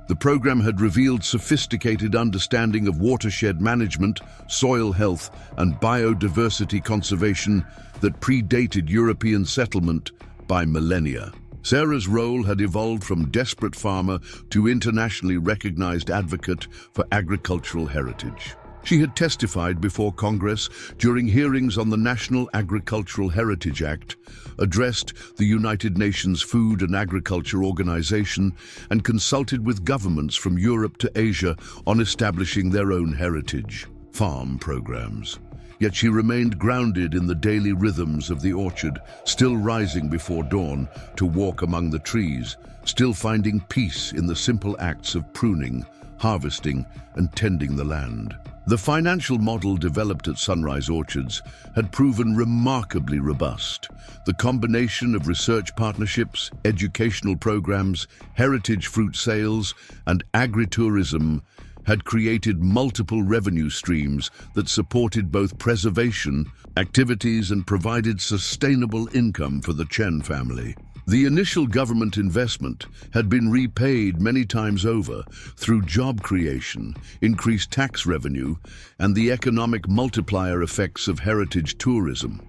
The program had revealed sophisticated understanding of watershed management, soil health, and biodiversity conservation that predated European settlement, by millennia. Sarah's role had evolved from desperate farmer to internationally recognized advocate for agricultural heritage. She had testified before Congress during hearings on the National Agricultural Heritage Act, addressed the United Nations Food and Agriculture Organization, and consulted with governments from Europe to Asia on establishing their own heritage farm programs. Yet she remained grounded in the daily rhythms of the orchard, still rising before dawn to walk among the trees, still finding peace in the simple acts of pruning, harvesting, and tending the land. The financial model developed at Sunrise Orchards had proven remarkably robust. The combination of research partnerships, educational programs, heritage fruit sales, and agritourism had created multiple revenue streams that supported both preservation activities and provided sustainable income for the Chen family. The initial government investment had been repaid many times over through job creation, increased tax revenue, and the economic multiplier effects of heritage tourism.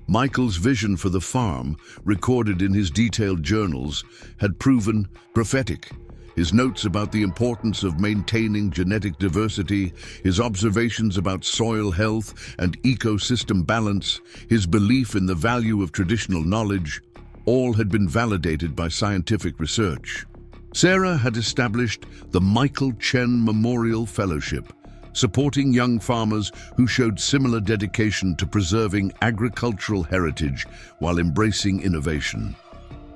Michael's vision for the farm, recorded in his detailed journals, had proven prophetic. His notes about the importance of maintaining genetic diversity, his observations about soil health and ecosystem balance, his belief in the value of traditional knowledge, all had been validated by scientific research. Sarah had established the Michael Chen Memorial Fellowship, supporting young farmers who showed similar dedication to preserving agricultural heritage while embracing innovation.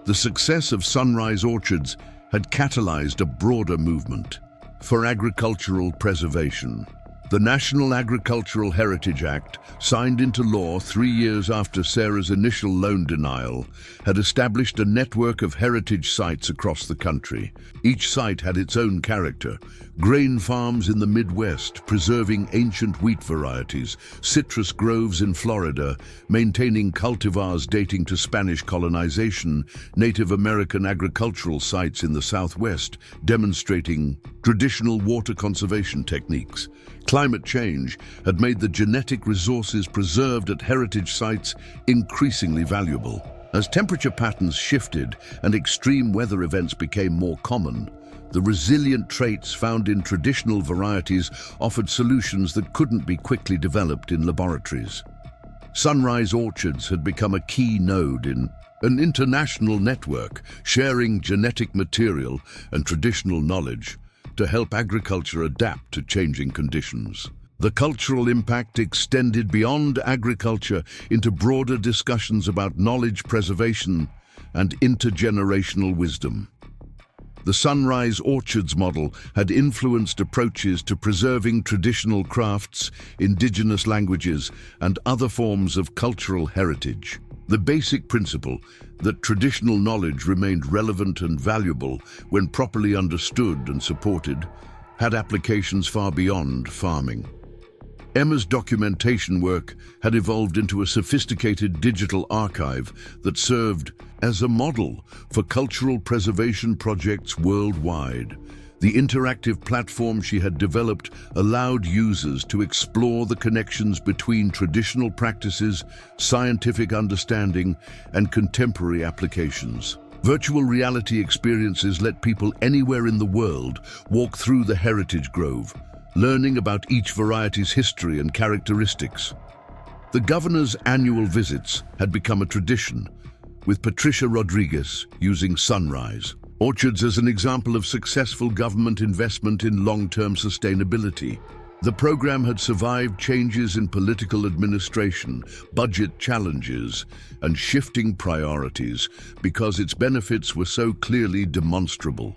The success of Sunrise Orchards had catalyzed a broader movement for agricultural preservation. The National Agricultural Heritage Act, signed into law 3 years after Sarah's initial loan denial, had established a network of heritage sites across the country. Each site had its own character. Grain farms in the Midwest, preserving ancient wheat varieties, citrus groves in Florida, maintaining cultivars dating to Spanish colonization, Native American agricultural sites in the Southwest, demonstrating traditional water conservation techniques. Climate change had made the genetic resources preserved at heritage sites increasingly valuable. As temperature patterns shifted and extreme weather events became more common, the resilient traits found in traditional varieties offered solutions that couldn't be quickly developed in laboratories. Sunrise Orchards had become a key node in an international network, sharing genetic material and traditional knowledge to help agriculture adapt to changing conditions. The cultural impact extended beyond agriculture into broader discussions about knowledge preservation and intergenerational wisdom. The Sunrise Orchards model had influenced approaches to preserving traditional crafts, indigenous languages, and other forms of cultural heritage. The basic principle that traditional knowledge remained relevant and valuable when properly understood and supported had applications far beyond farming. Emma's documentation work had evolved into a sophisticated digital archive that served as a model for cultural preservation projects worldwide. The interactive platform she had developed allowed users to explore the connections between traditional practices, scientific understanding, and contemporary applications. Virtual reality experiences let people anywhere in the world walk through the heritage grove, learning about each variety's history and characteristics. The governor's annual visits had become a tradition, with Patricia Rodriguez using Sunrise Orchards as an example of successful government investment in long-term sustainability. The program had survived changes in political administration, budget challenges, and shifting priorities because its benefits were so clearly demonstrable.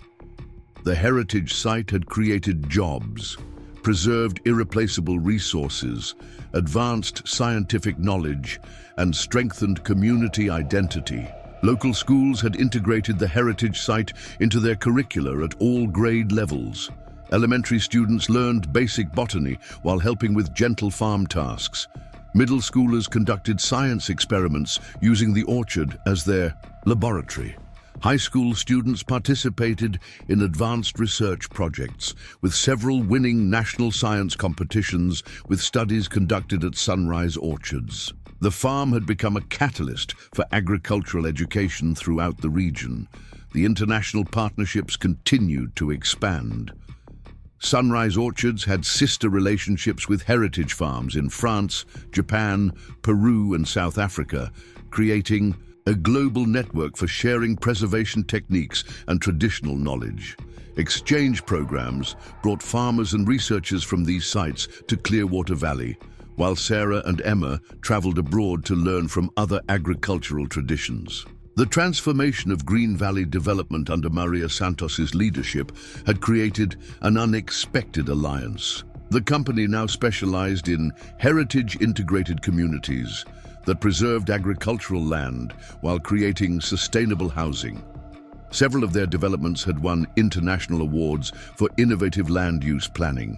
The heritage site had created jobs, preserved irreplaceable resources, advanced scientific knowledge, and strengthened community identity. Local schools had integrated the heritage site into their curricula at all grade levels. Elementary students learned basic botany while helping with gentle farm tasks. Middle schoolers conducted science experiments using the orchard as their laboratory. High school students participated in advanced research projects, with several winning national science competitions with studies conducted at Sunrise Orchards. The farm had become a catalyst for agricultural education throughout the region. The international partnerships continued to expand. Sunrise Orchards had sister relationships with heritage farms in France, Japan, Peru, and South Africa, creating a global network for sharing preservation techniques and traditional knowledge. Exchange programs brought farmers and researchers from these sites to Clearwater Valley, while Sarah and Emma traveled abroad to learn from other agricultural traditions. The transformation of Green Valley development under Maria Santos's leadership had created an unexpected alliance. The company now specialized in heritage-integrated communities that preserved agricultural land while creating sustainable housing. Several of their developments had won international awards for innovative land use planning.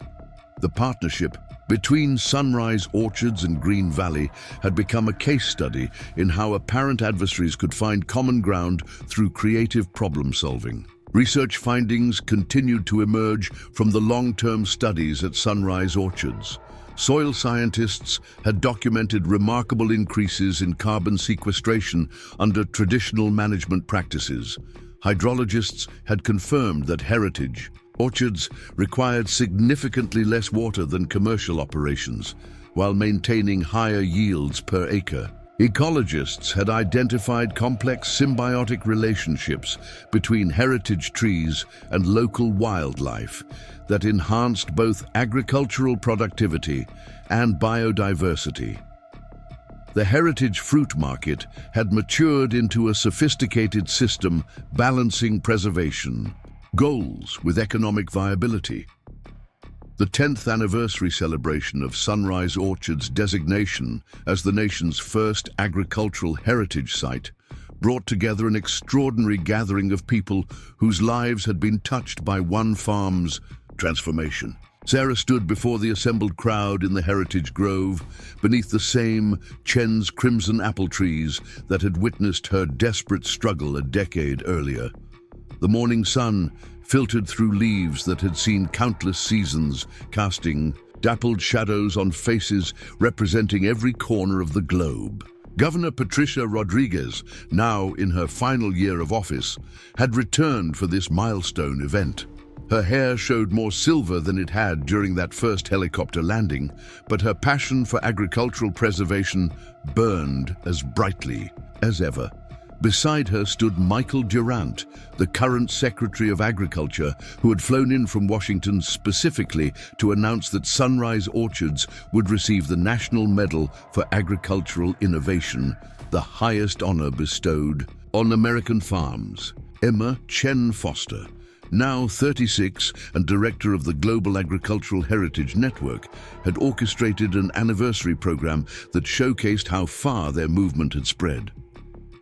The partnership between Sunrise Orchards and Green Valley had become a case study in how apparent adversaries could find common ground through creative problem solving. Research findings continued to emerge from the long-term studies at Sunrise Orchards. Soil scientists had documented remarkable increases in carbon sequestration under traditional management practices. Hydrologists had confirmed that heritage orchards required significantly less water than commercial operations, while maintaining higher yields per acre. Ecologists had identified complex symbiotic relationships between heritage trees and local wildlife that enhanced both agricultural productivity and biodiversity. The heritage fruit market had matured into a sophisticated system balancing preservation goals with economic viability. The 10th anniversary celebration of Sunrise Orchards' designation as the nation's first agricultural heritage site brought together an extraordinary gathering of people whose lives had been touched by one farm's transformation. Sarah stood before the assembled crowd in the Heritage Grove, beneath the same Chen's crimson apple trees that had witnessed her desperate struggle a decade earlier. The morning sun filtered through leaves that had seen countless seasons, casting dappled shadows on faces representing every corner of the globe. Governor Patricia Rodriguez, now in her final year of office, had returned for this milestone event. Her hair showed more silver than it had during that first helicopter landing, but her passion for agricultural preservation burned as brightly as ever. Beside her stood Michael Durant, the current Secretary of Agriculture, who had flown in from Washington specifically to announce that Sunrise Orchards would receive the National Medal for Agricultural Innovation, the highest honor bestowed on American farms. Emma Chen Foster, now 36 and director of the Global Agricultural Heritage Network, had orchestrated an anniversary program that showcased how far their movement had spread.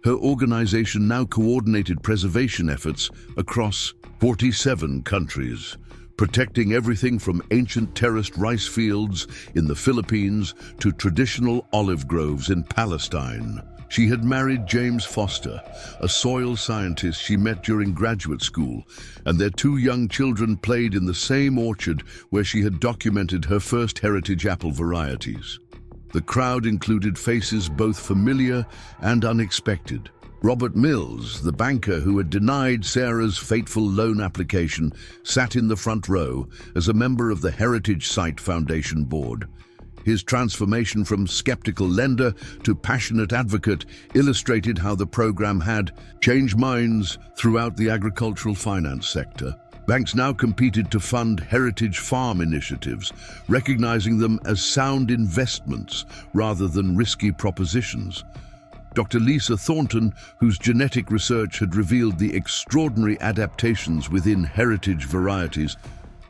Her organization now coordinated preservation efforts across 47 countries, protecting everything from ancient terraced rice fields in the Philippines to traditional olive groves in Palestine. She had married James Foster, a soil scientist she met during graduate school, and their two young children played in the same orchard where she had documented her first heritage apple varieties. The crowd included faces both familiar and unexpected. Robert Mills, the banker who had denied Sarah's fateful loan application, sat in the front row as a member of the Heritage Site Foundation board. His transformation from skeptical lender to passionate advocate illustrated how the program had changed minds throughout the agricultural finance sector. Banks now competed to fund heritage farm initiatives, recognizing them as sound investments rather than risky propositions. Dr. Lisa Thornton, whose genetic research had revealed the extraordinary adaptations within heritage varieties,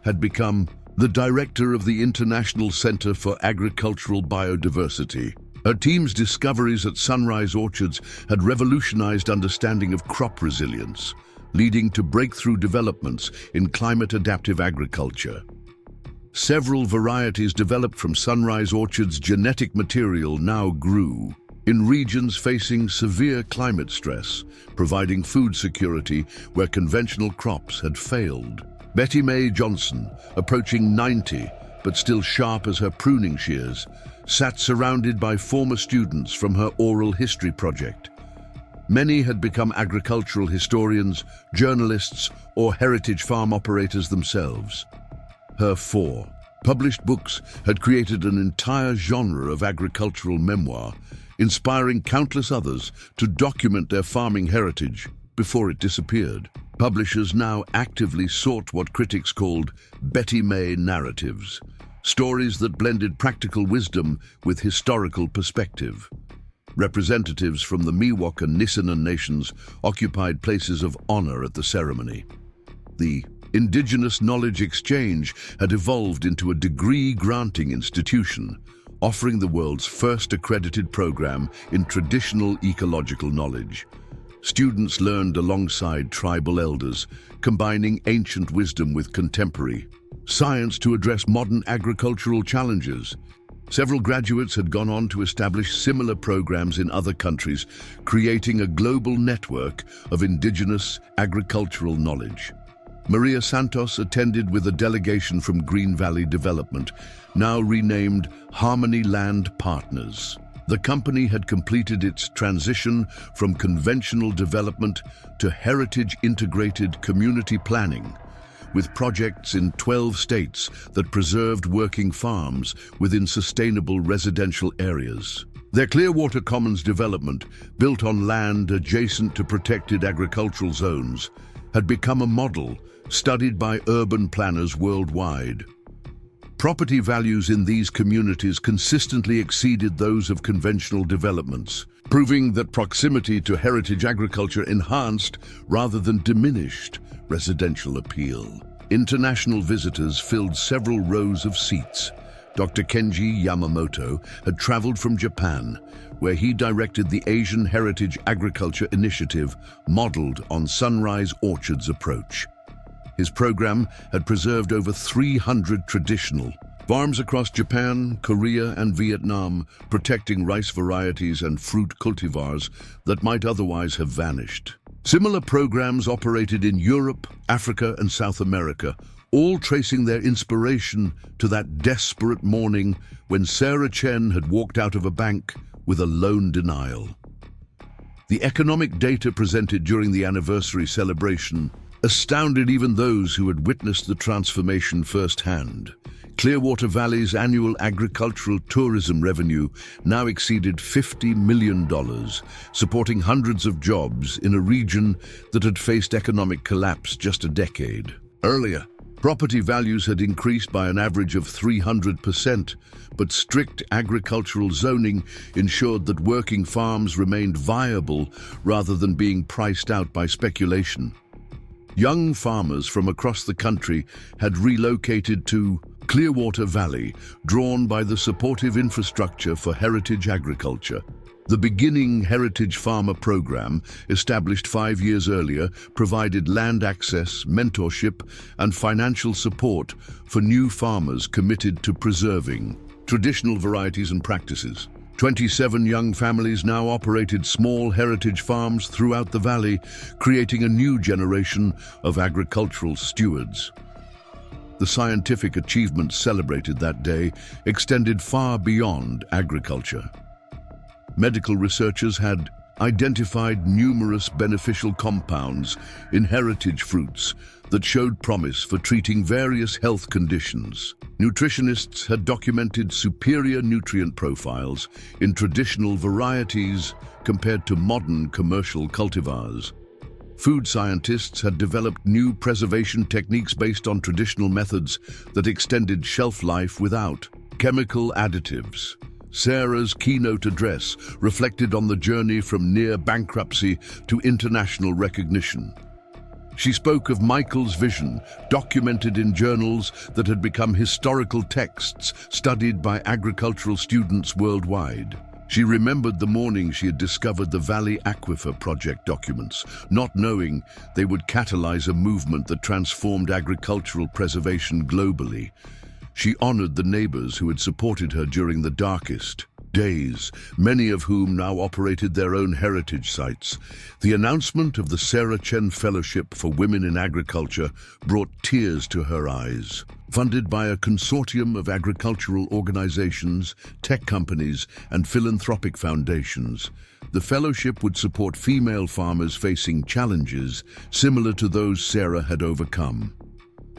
had become the director of the International Center for Agricultural Biodiversity. Her team's discoveries at Sunrise Orchards had revolutionized understanding of crop resilience, leading to breakthrough developments in climate-adaptive agriculture. Several varieties developed from Sunrise Orchards' genetic material now grew in regions facing severe climate stress, providing food security where conventional crops had failed. Betty Mae Johnson, approaching 90, but still sharp as her pruning shears, sat surrounded by former students from her oral history project. Many had become agricultural historians, journalists, or heritage farm operators themselves. Her 4 published books had created an entire genre of agricultural memoir, inspiring countless others to document their farming heritage before it disappeared. Publishers now actively sought what critics called Betty May narratives, stories that blended practical wisdom with historical perspective. Representatives from the Miwok and Nisenan nations occupied places of honor at the ceremony. The Indigenous Knowledge Exchange had evolved into a degree-granting institution, offering the world's first accredited program in traditional ecological knowledge. Students learned alongside tribal elders, combining ancient wisdom with contemporary science to address modern agricultural challenges. Several graduates had gone on to establish similar programs in other countries, creating a global network of indigenous agricultural knowledge. Maria Santos attended with a delegation from Green Valley Development, now renamed Harmony Land Partners. The company had completed its transition from conventional development to heritage-integrated community planning, with projects in 12 states that preserved working farms within sustainable residential areas. Their Clearwater Commons development, built on land adjacent to protected agricultural zones, had become a model studied by urban planners worldwide. Property values in these communities consistently exceeded those of conventional developments, proving that proximity to heritage agriculture enhanced rather than diminished residential appeal. International visitors filled several rows of seats. Dr. Kenji Yamamoto had traveled from Japan, where he directed the Asian Heritage Agriculture Initiative, modeled on Sunrise Orchard's approach. His program had preserved over 300 traditional farms across Japan, Korea, and Vietnam, protecting rice varieties and fruit cultivars that might otherwise have vanished. Similar programs operated in Europe, Africa, and South America, all tracing their inspiration to that desperate morning when Sarah Chen had walked out of a bank with a loan denial. The economic data presented during the anniversary celebration astounded even those who had witnessed the transformation firsthand. Clearwater Valley's annual agricultural tourism revenue now exceeded $50 million, supporting hundreds of jobs in a region that had faced economic collapse just a decade earlier. Property values had increased by an average of 300%, but strict agricultural zoning ensured that working farms remained viable rather than being priced out by speculation. Young farmers from across the country had relocated to Clearwater Valley, drawn by the supportive infrastructure for heritage agriculture. The Beginning Heritage Farmer program, established 5 years earlier, provided land access, mentorship, and financial support for new farmers committed to preserving traditional varieties and practices. 27 young families now operated small heritage farms throughout the valley, creating a new generation of agricultural stewards. The scientific achievements celebrated that day extended far beyond agriculture. Medical researchers had identified numerous beneficial compounds in heritage fruits that showed promise for treating various health conditions. Nutritionists had documented superior nutrient profiles in traditional varieties compared to modern commercial cultivars. Food scientists had developed new preservation techniques based on traditional methods that extended shelf life without chemical additives. Sarah's keynote address reflected on the journey from near bankruptcy to international recognition. She spoke of Michael's vision, documented in journals that had become historical texts studied by agricultural students worldwide. She remembered the morning she had discovered the Valley Aquifer Project documents, not knowing they would catalyze a movement that transformed agricultural preservation globally. She honored the neighbors who had supported her during the darkest days, many of whom now operated their own heritage sites. The announcement of the Sarah Chen Fellowship for Women in Agriculture brought tears to her eyes. Funded by a consortium of agricultural organizations, tech companies, and philanthropic foundations, the fellowship would support female farmers facing challenges similar to those Sarah had overcome.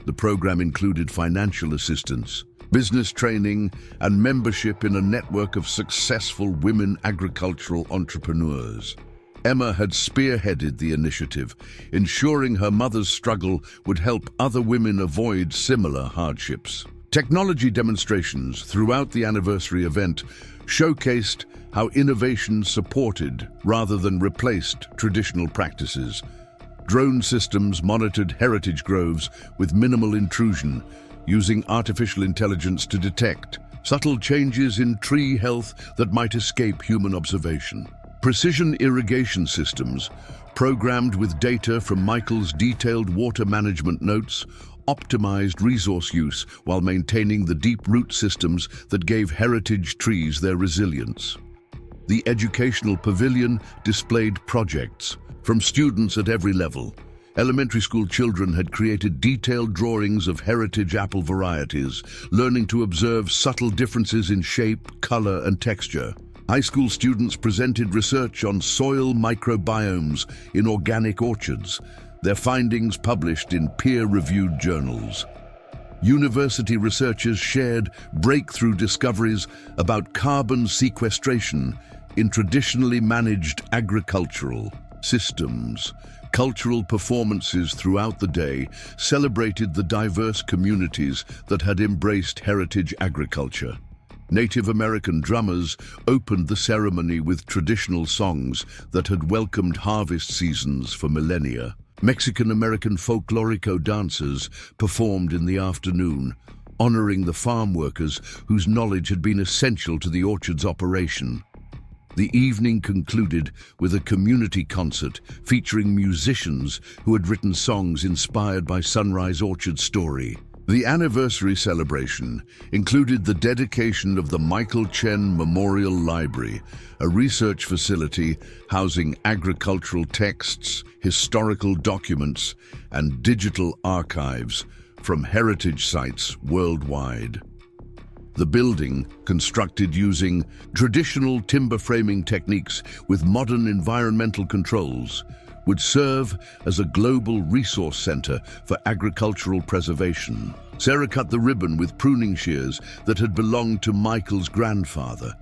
The program included financial assistance, business training, and membership in a network of successful women agricultural entrepreneurs. Emma had spearheaded the initiative, ensuring her mother's struggle would help other women avoid similar hardships. Technology demonstrations throughout the anniversary event showcased how innovation supported rather than replaced traditional practices. Drone systems monitored heritage groves with minimal intrusion, using artificial intelligence to detect subtle changes in tree health that might escape human observation. Precision irrigation systems, programmed with data from Michael's detailed water management notes, optimized resource use while maintaining the deep root systems that gave heritage trees their resilience. The educational pavilion displayed projects from students at every level. Elementary school children had created detailed drawings of heritage apple varieties, learning to observe subtle differences in shape, color, and texture. High school students presented research on soil microbiomes in organic orchards, their findings published in peer-reviewed journals. University researchers shared breakthrough discoveries about carbon sequestration in traditionally managed agricultural systems. Cultural performances throughout the day celebrated the diverse communities that had embraced heritage agriculture. Native American drummers opened the ceremony with traditional songs that had welcomed harvest seasons for millennia. Mexican-American folklorico dancers performed in the afternoon, honoring the farm workers whose knowledge had been essential to the orchard's operation. The evening concluded with a community concert featuring musicians who had written songs inspired by Sunrise Orchard's story. The anniversary celebration included the dedication of the Michael Chen Memorial Library, a research facility housing agricultural texts, historical documents, and digital archives from heritage sites worldwide. The building, constructed using traditional timber framing techniques with modern environmental controls, would serve as a global resource center for agricultural preservation. Sarah cut the ribbon with pruning shears that had belonged to Michael's grandfather,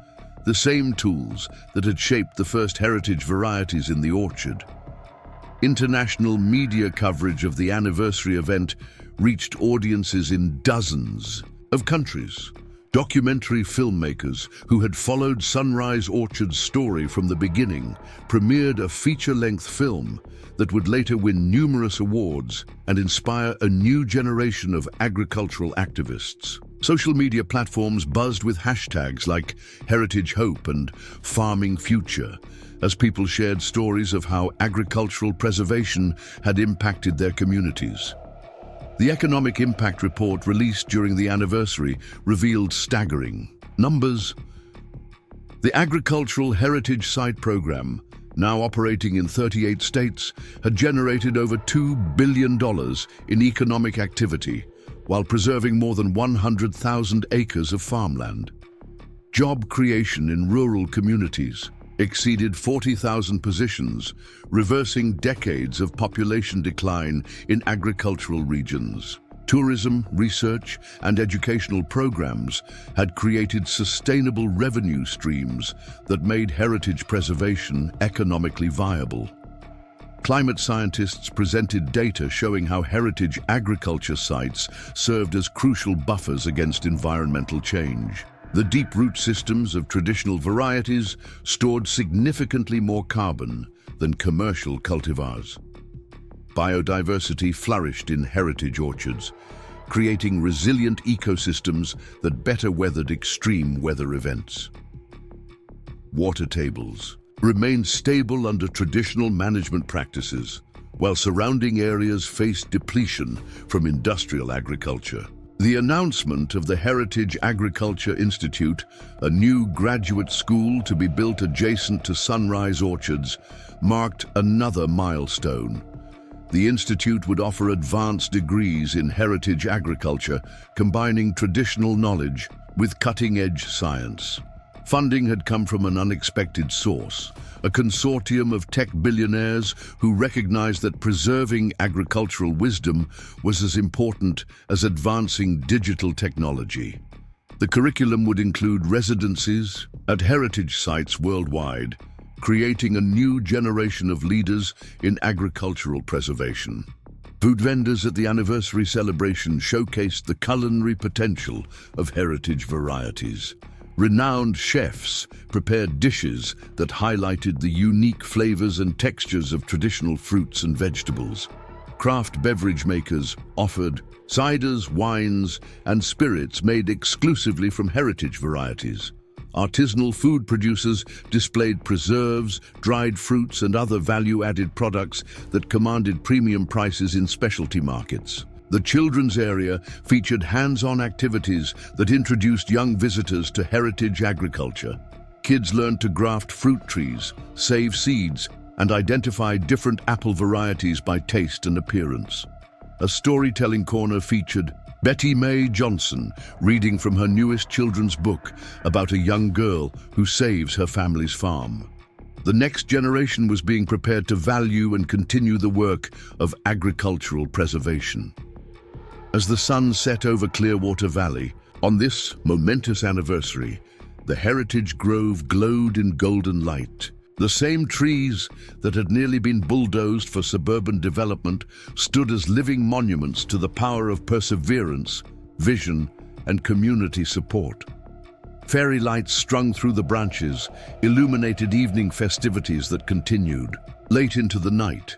the same tools that had shaped the first heritage varieties in the orchard. International media coverage of the anniversary event reached audiences in dozens of countries. Documentary filmmakers who had followed Sunrise Orchard's story from the beginning premiered a feature-length film that would later win numerous awards and inspire a new generation of agricultural activists. Social media platforms buzzed with hashtags like Heritage Hope and Farming Future, as people shared stories of how agricultural preservation had impacted their communities. The economic impact report released during the anniversary revealed staggering numbers. The Agricultural Heritage Site Program, now operating in 38 states, had generated over $2 billion in economic activity while preserving more than 100,000 acres of farmland. Job creation in rural communities exceeded 40,000 positions, reversing decades of population decline in agricultural regions. Tourism, research, and educational programs had created sustainable revenue streams that made heritage preservation economically viable. Climate scientists presented data showing how heritage agriculture sites served as crucial buffers against environmental change. The deep root systems of traditional varieties stored significantly more carbon than commercial cultivars. Biodiversity flourished in heritage orchards, creating resilient ecosystems that better weathered extreme weather events. Water tables remained stable under traditional management practices, while surrounding areas faced depletion from industrial agriculture. The announcement of the Heritage Agriculture Institute, a new graduate school to be built adjacent to Sunrise Orchards, marked another milestone. The institute would offer advanced degrees in heritage agriculture, combining traditional knowledge with cutting-edge science. Funding had come from an unexpected source, a consortium of tech billionaires who recognized that preserving agricultural wisdom was as important as advancing digital technology. The curriculum would include residencies at heritage sites worldwide, creating a new generation of leaders in agricultural preservation. Food vendors at the anniversary celebration showcased the culinary potential of heritage varieties. Renowned chefs prepared dishes that highlighted the unique flavors and textures of traditional fruits and vegetables. Craft beverage makers offered ciders, wines, and spirits made exclusively from heritage varieties. Artisanal food producers displayed preserves, dried fruits, and other value-added products that commanded premium prices in specialty markets. The children's area featured hands-on activities that introduced young visitors to heritage agriculture. Kids learned to graft fruit trees, save seeds, and identify different apple varieties by taste and appearance. A storytelling corner featured Betty Mae Johnson reading from her newest children's book about a young girl who saves her family's farm. The next generation was being prepared to value and continue the work of agricultural preservation. As the sun set over Clearwater Valley, on this momentous anniversary, the Heritage Grove glowed in golden light. The same trees that had nearly been bulldozed for suburban development stood as living monuments to the power of perseverance, vision, and community support. Fairy lights strung through the branches illuminated evening festivities that continued late into the night,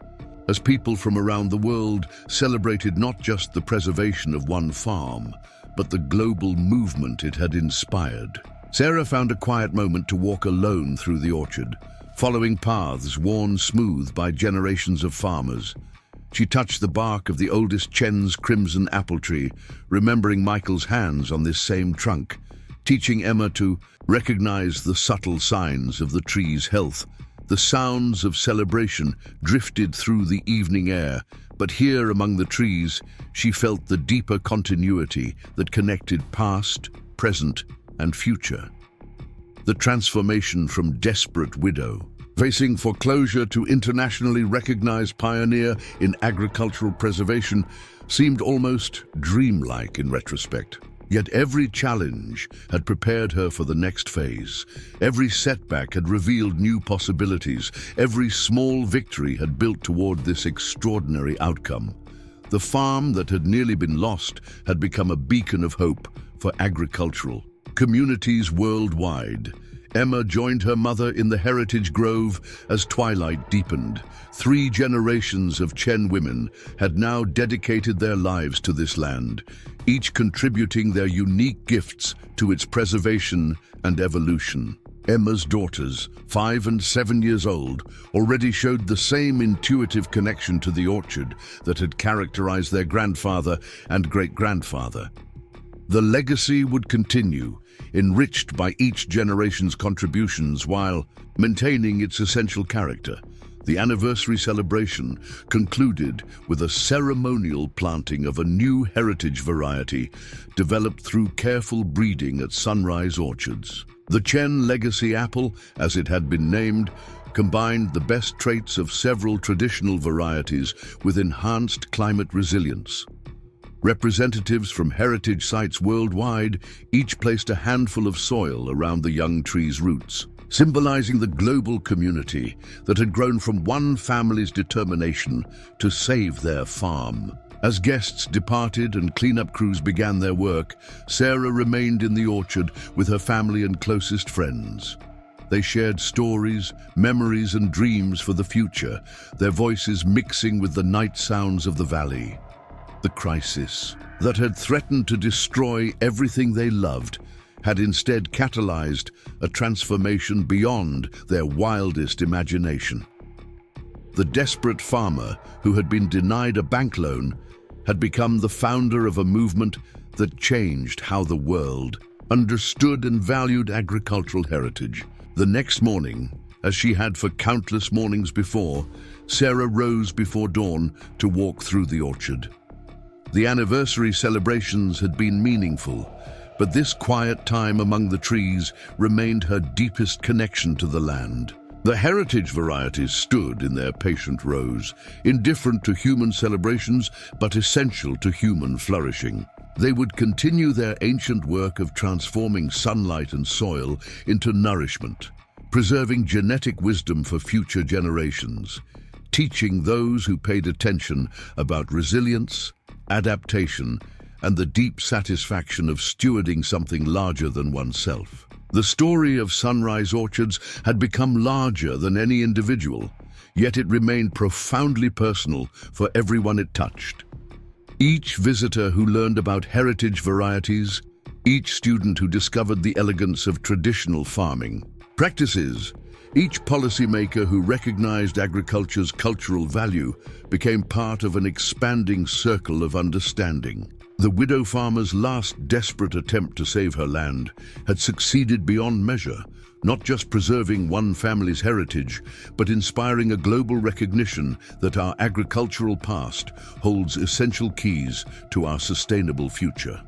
as people from around the world celebrated not just the preservation of one farm, but the global movement it had inspired. Sarah found a quiet moment to walk alone through the orchard, following paths worn smooth by generations of farmers. She touched the bark of the oldest Chen's crimson apple tree, remembering Michael's hands on this same trunk, teaching Emma to recognize the subtle signs of the tree's health. The sounds of celebration drifted through the evening air, but here among the trees, she felt the deeper continuity that connected past, present, and future. The transformation from desperate widow, facing foreclosure, to internationally recognized pioneer in agricultural preservation seemed almost dreamlike in retrospect. Yet every challenge had prepared her for the next phase. Every setback had revealed new possibilities. Every small victory had built toward this extraordinary outcome. The farm that had nearly been lost had become a beacon of hope for agricultural communities worldwide. Emma joined her mother in the Heritage Grove as twilight deepened. 3 generations of Chen women had now dedicated their lives to this land, each contributing their unique gifts to its preservation and evolution. Emma's daughters, 5 and 7 years old, already showed the same intuitive connection to the orchard that had characterized their grandfather and great-grandfather. The legacy would continue, enriched by each generation's contributions while maintaining its essential character. The anniversary celebration concluded with a ceremonial planting of a new heritage variety developed through careful breeding at Sunrise Orchards. The Chen Legacy Apple, as it had been named, combined the best traits of several traditional varieties with enhanced climate resilience. Representatives from heritage sites worldwide each placed a handful of soil around the young tree's roots, symbolizing the global community that had grown from one family's determination to save their farm. As guests departed and cleanup crews began their work, Sarah remained in the orchard with her family and closest friends. They shared stories, memories, and dreams for the future, their voices mixing with the night sounds of the valley. The crisis that had threatened to destroy everything they loved had instead catalyzed a transformation beyond their wildest imagination. The desperate farmer who had been denied a bank loan had become the founder of a movement that changed how the world understood and valued agricultural heritage. The next morning, as she had for countless mornings before, Sarah rose before dawn to walk through the orchard. The anniversary celebrations had been meaningful, but this quiet time among the trees remained her deepest connection to the land. The heritage varieties stood in their patient rows, indifferent to human celebrations but essential to human flourishing. They would continue their ancient work of transforming sunlight and soil into nourishment, preserving genetic wisdom for future generations, teaching those who paid attention about resilience, adaptation, and the deep satisfaction of stewarding something larger than oneself. The story of Sunrise Orchards had become larger than any individual, yet it remained profoundly personal for everyone it touched. Each visitor who learned about heritage varieties, each student who discovered the elegance of traditional farming practices, each policymaker who recognized agriculture's cultural value became part of an expanding circle of understanding. The widow farmer's last desperate attempt to save her land had succeeded beyond measure, not just preserving one family's heritage, but inspiring a global recognition that our agricultural past holds essential keys to our sustainable future.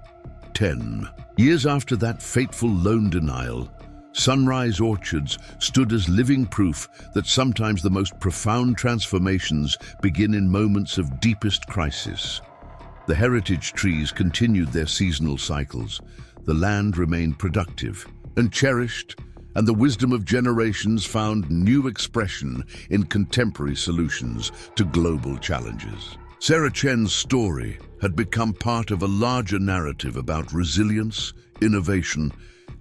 10 years after that fateful loan denial, Sunrise Orchards stood as living proof that sometimes the most profound transformations begin in moments of deepest crisis. The heritage trees continued their seasonal cycles, the land remained productive and cherished, and the wisdom of generations found new expression in contemporary solutions to global challenges. Sarah Chen's story had become part of a larger narrative about resilience, innovation,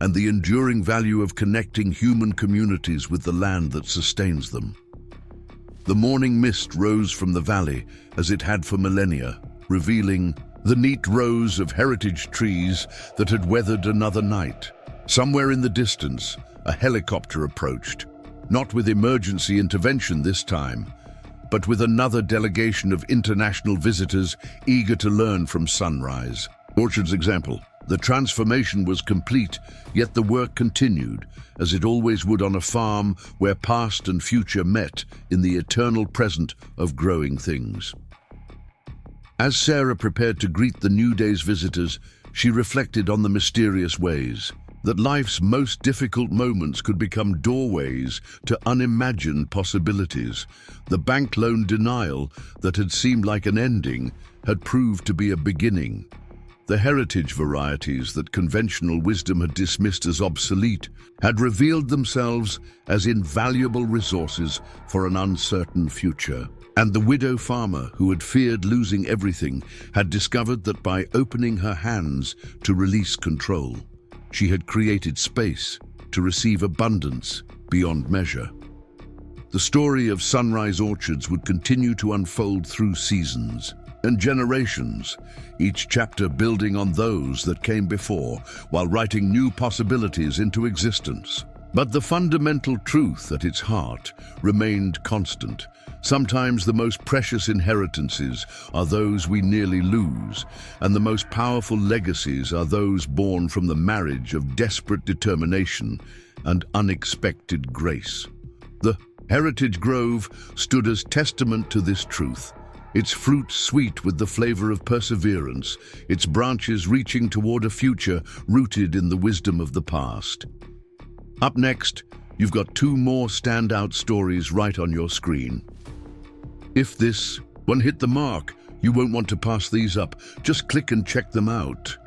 and the enduring value of connecting human communities with the land that sustains them. The morning mist rose from the valley as it had for millennia, revealing the neat rows of heritage trees that had weathered another night. Somewhere in the distance, a helicopter approached, not with emergency intervention this time, but with another delegation of international visitors eager to learn from Sunrise Orchard's example. The transformation was complete, yet the work continued, as it always would on a farm where past and future met in the eternal present of growing things. As Sarah prepared to greet the new day's visitors, she reflected on the mysterious ways that life's most difficult moments could become doorways to unimagined possibilities. The bank loan denial that had seemed like an ending had proved to be a beginning. The heritage varieties that conventional wisdom had dismissed as obsolete had revealed themselves as invaluable resources for an uncertain future. And the widow farmer, who had feared losing everything, had discovered that by opening her hands to release control, she had created space to receive abundance beyond measure. The story of Sunrise Orchards would continue to unfold through seasons and generations, each chapter building on those that came before, while writing new possibilities into existence. But the fundamental truth at its heart remained constant. Sometimes the most precious inheritances are those we nearly lose, and the most powerful legacies are those born from the marriage of desperate determination and unexpected grace. The Heritage Grove stood as testament to this truth, its fruit sweet with the flavor of perseverance, its branches reaching toward a future rooted in the wisdom of the past. Up next, you've got two more standout stories right on your screen. If this one hit the mark, you won't want to pass these up. Just click and check them out.